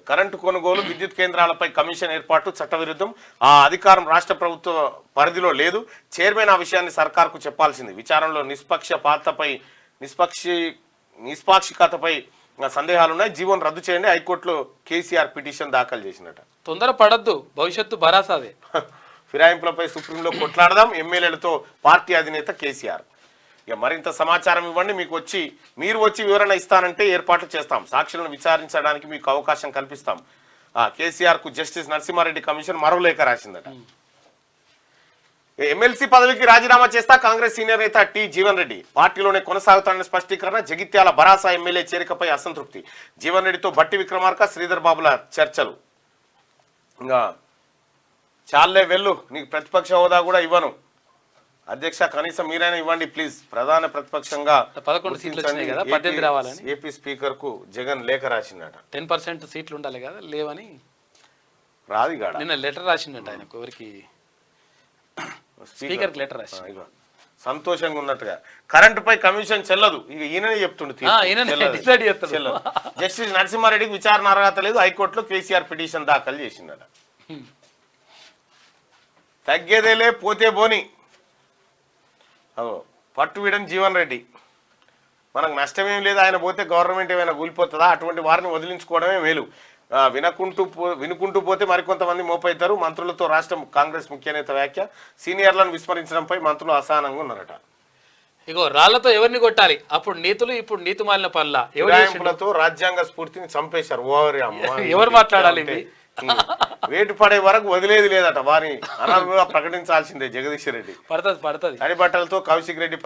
కరెంటు కొనుగోలు, విద్యుత్ కేంద్రాలపై కమిషన్ ఏర్పాటు చట్టవిరుద్ధం. ఆ అధికారం రాష్ట్ర ప్రభుత్వ పరిధిలో లేదు. చైర్మన్ ఆ విషయాన్ని సర్కార్కు చెప్పాల్సింది. విచారణలో నిష్పాక్షికతపై సందేహాలున్నాయి. జీవోను రద్దు చేయండి. హైకోర్టులో కేసీఆర్ పిటిషన్ దాఖలు చేసినట. తొందర పడద్దు, భవిష్యత్తు భరాసాదే. ఫిరాయింపులపై సుప్రీంలో కొట్లాడదాం. ఎమ్మెల్యేలతో పార్టీ అధినేత కేసీఆర్. ఇక మరింత సమాచారం ఇవ్వండి, మీరు వచ్చి వివరణ ఇస్తానంటే ఏర్పాట్లు చేస్తాం. సాక్షులను విచారించడానికి మీకు అవకాశం కల్పిస్తాం. కేసీఆర్ కు జస్టిస్ నరసింహారెడ్డి కమిషన్ మరో లేఖ రాసిందట. ఎమ్మెల్సీ పదవికి రాజీనామా చేస్తా కాంగ్రెస్ సీనియర్ నేత టి జీవన్ రెడ్డి. పార్టీలోనే కొనసాగుతానని స్పష్టీకరణ. జగిత్యాల బరాసా ఎమ్మెల్యే చేరికపై అసంతృప్తి. జీవన్ రెడ్డితో బట్టి విక్రమార్క, శ్రీధర్ బాబుల చర్చలు. ఇంకా చాలే వెళ్ళు, నీకు ప్రతిపక్ష హోదా కూడా ఇవ్వను. అధ్యక్ష కనీసం మీరైనా ఇవ్వండి ప్లీజ్. ప్రధాన ప్రతిపక్షంగా 11 సీట్లు వచ్చినాయి కదా, 18 రావాలని ఏపీ స్పీకర్ కు జగన్ లేఖ రాసిందట. 10% సీట్లు ఉండాలి కదా, లేవని రాదిగాడ నిన్న లెటర్ రాసిండట ఆయనకు. ఎవరికి? స్పీకర్ కి లెటర్ రాసి సంతోషంగా ఉన్నట్టుగా. కరెంటుపై కమిషన్ చెల్లదు. ఇక ఈయననే చెప్తుండు. చెల్లదు. జస్టిస్ నరసింహారెడ్డికి విచారణ అర్హత లేదు. హైకోర్టులో కేసీఆర్ పిటిషన్ దాఖలు చేసిందట. తగ్గేదేలే పోతే బోని. పట్టు వీడని జీవన్ రెడ్డి. మనకు నష్టమేం లేదు, ఆయన పోతే గవర్నమెంట్ ఏమైనా కూలిపోతుందా? అటువంటి వారిని వదిలించుకోవడమే మేలు. వినుకుంటూ పోతే మరికొంతమంది మోపైతారు. మంత్రులతో రాష్ట్ర కాంగ్రెస్ ముఖ్య నేత వ్యాఖ్య. సీనియర్లను విస్మరించడంపై మంత్రులు అసహనంగా ఉన్నారట. ఇగో రాళ్లతో ఎవరిని కొట్టాలి, అప్పుడు నీతులు, ఇప్పుడు నీతి మాలిన పనుల ఎవరితో రాజ్యాంగ స్ఫూర్తిని చంపేశారు. ఎవరు మాట్లాడాలి? వేటు పడే వరకు వదిలేది లేదట. వారిని అనర్హులుగా ప్రకటించాల్సిందే. జగదీష్ రెడ్డి పడుతుంది తడి బట్టలతో కౌశిక్ రెడ్డి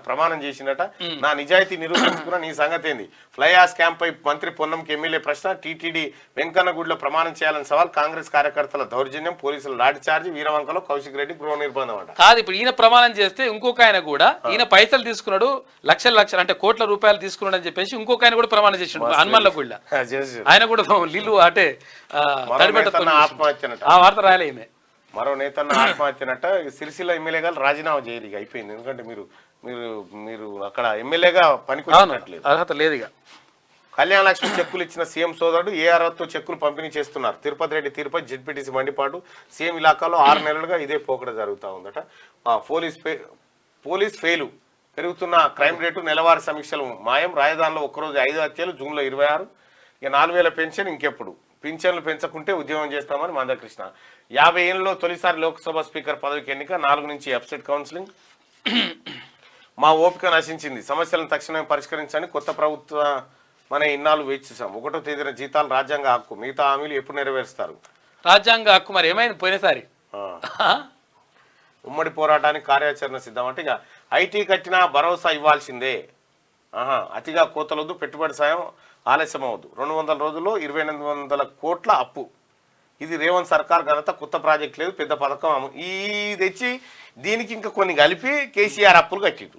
ప్రమాణం చేసిందట. నా నిజాయితీ నిరూపించుకున్న నీ సంగతి ఏంది? ఫ్లైఆస్ క్యాంప్ పై మంత్రి పొన్నంకి ఎమ్మెల్యే ప్రశ్న. టీటీడీ వెంకన్నగూడిలో ప్రమాణం చేయాలని సవాల్. కాంగ్రెస్ కార్యకర్తల దౌర్జన్యం, పోలీసుల లాఠీ చార్జి. వీరవంకలో కౌశిక్ రెడ్డి గృహ నిర్బంధం అట. కాదు, ఇప్పుడు ఈయన ప్రమాణం చేస్తే ఇంకొక ఆయన కూడా ఈయన పైసలు తీసుకున్నాడు, లక్షలు అంటే కోట్ల రూపాయలు తీసుకున్నాడు అని చెప్పేసి ఇంకొక ఆయన కూడా ప్రమాణం చేసిండు హనుమన్ల గుడిలో. ఆయన కూడా లీలు అంటే ఆత్మహత్యనట. ఆ వార్త రాయలే. మరో నేతన్న ఆత్మహత్యనట. సిరిసిల్ల ఎమ్మెల్యేగా రాజీనామా చేయరు. ఇక అయిపోయింది. ఎందుకంటే మీరు అక్కడ ఎమ్మెల్యేగా పనికొచ్చినట్లేదు, అర్హత లేదు. ఇక కళ్యాణ లక్ష్మి చెక్కులు ఇచ్చిన సీఎం సోదరుడు ఏ అర్హతతో చెక్కులు పంపిణీ చేస్తున్నారు? తిరుపతి రెడ్డి తీరుపై జెడ్పీటీసీ మండిపాటు. సీఎం ఇలాకాలో 6 నెలలుగా ఇదే పోకడ జరుగుతూ ఉందట. Police fail. పెరుగుతున్న క్రైమ్ రేటు. నెలవారీ సమీక్షలు మాయం. రాజధానిలో ఒక్కరోజు 5 హత్యలు. జూన్లో 26. ఇక 4,000 పెన్షన్ ఇంకెప్పుడు? పింఛన్లు పెంచకుంటే ఉద్యమం చేస్తామని మందకృష్ణ. 50 ఏళ్ళలో తొలిసారి లోక్సభ స్పీకర్ పదవికి ఎన్నిక. 4 నుంచి అప్సెట్ కౌన్సిలింగ్. మా ఓపిక నశించింది. సమస్యలను తక్షణమే పరిష్కరించని కొత్త ప్రభుత్వ మన ఇన్నాళ్ళు వేచి చూసాం. 1వ తేదీన జీతాలు రాజ్యాంగ హక్కు. మిగతా హామీలు ఎప్పుడు నెరవేరుస్తారు? రాజ్యాంగ హక్కు మరి ఏమైంది పోయినసారి? ఉమ్మడి పోరాటానికి కార్యాచరణ సిద్ధం. అంటే ఇక ఐటీ కట్టినా భరోసా ఇవ్వాల్సిందే. అతిగా కోతలొద్దు, పెట్టుబడి సాయం ఆలస్యం అవద్దు. 200 రోజుల్లో 2,800 కోట్ల అప్పు. ఇది రేవంత్ సర్కార్ ఘనత. కొత్త ప్రాజెక్ట్ లేదు, పెద్ద పథకం. ఈ తెచ్చి దీనికి ఇంకా కొన్ని కలిపి కేసీఆర్ అప్పులు కట్టిండు.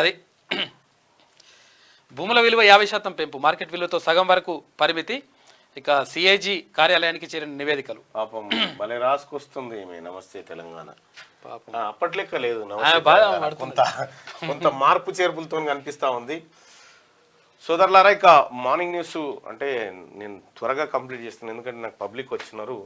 అది భూముల విలువ 50% పెంపు. మార్కెట్ విలువతో సగం వరకు పరిమితి. ఇక సిఐజీ కార్యాలయానికి చేరిన నివేదికలు. పాపం భలే రాసుకొస్తుంది ఈమె నమస్తే తెలంగాణ. అప్పట్లెక్క లేదు. కొంత మార్పు చేర్పులతో కనిపిస్తా ఉంది. సోదరులారా, ఇక మార్నింగ్ న్యూస్ అంటే నేను త్వరగా కంప్లీట్ చేస్తున్నాను, ఎందుకంటే నాకు పబ్లిక్ వచ్చినారు.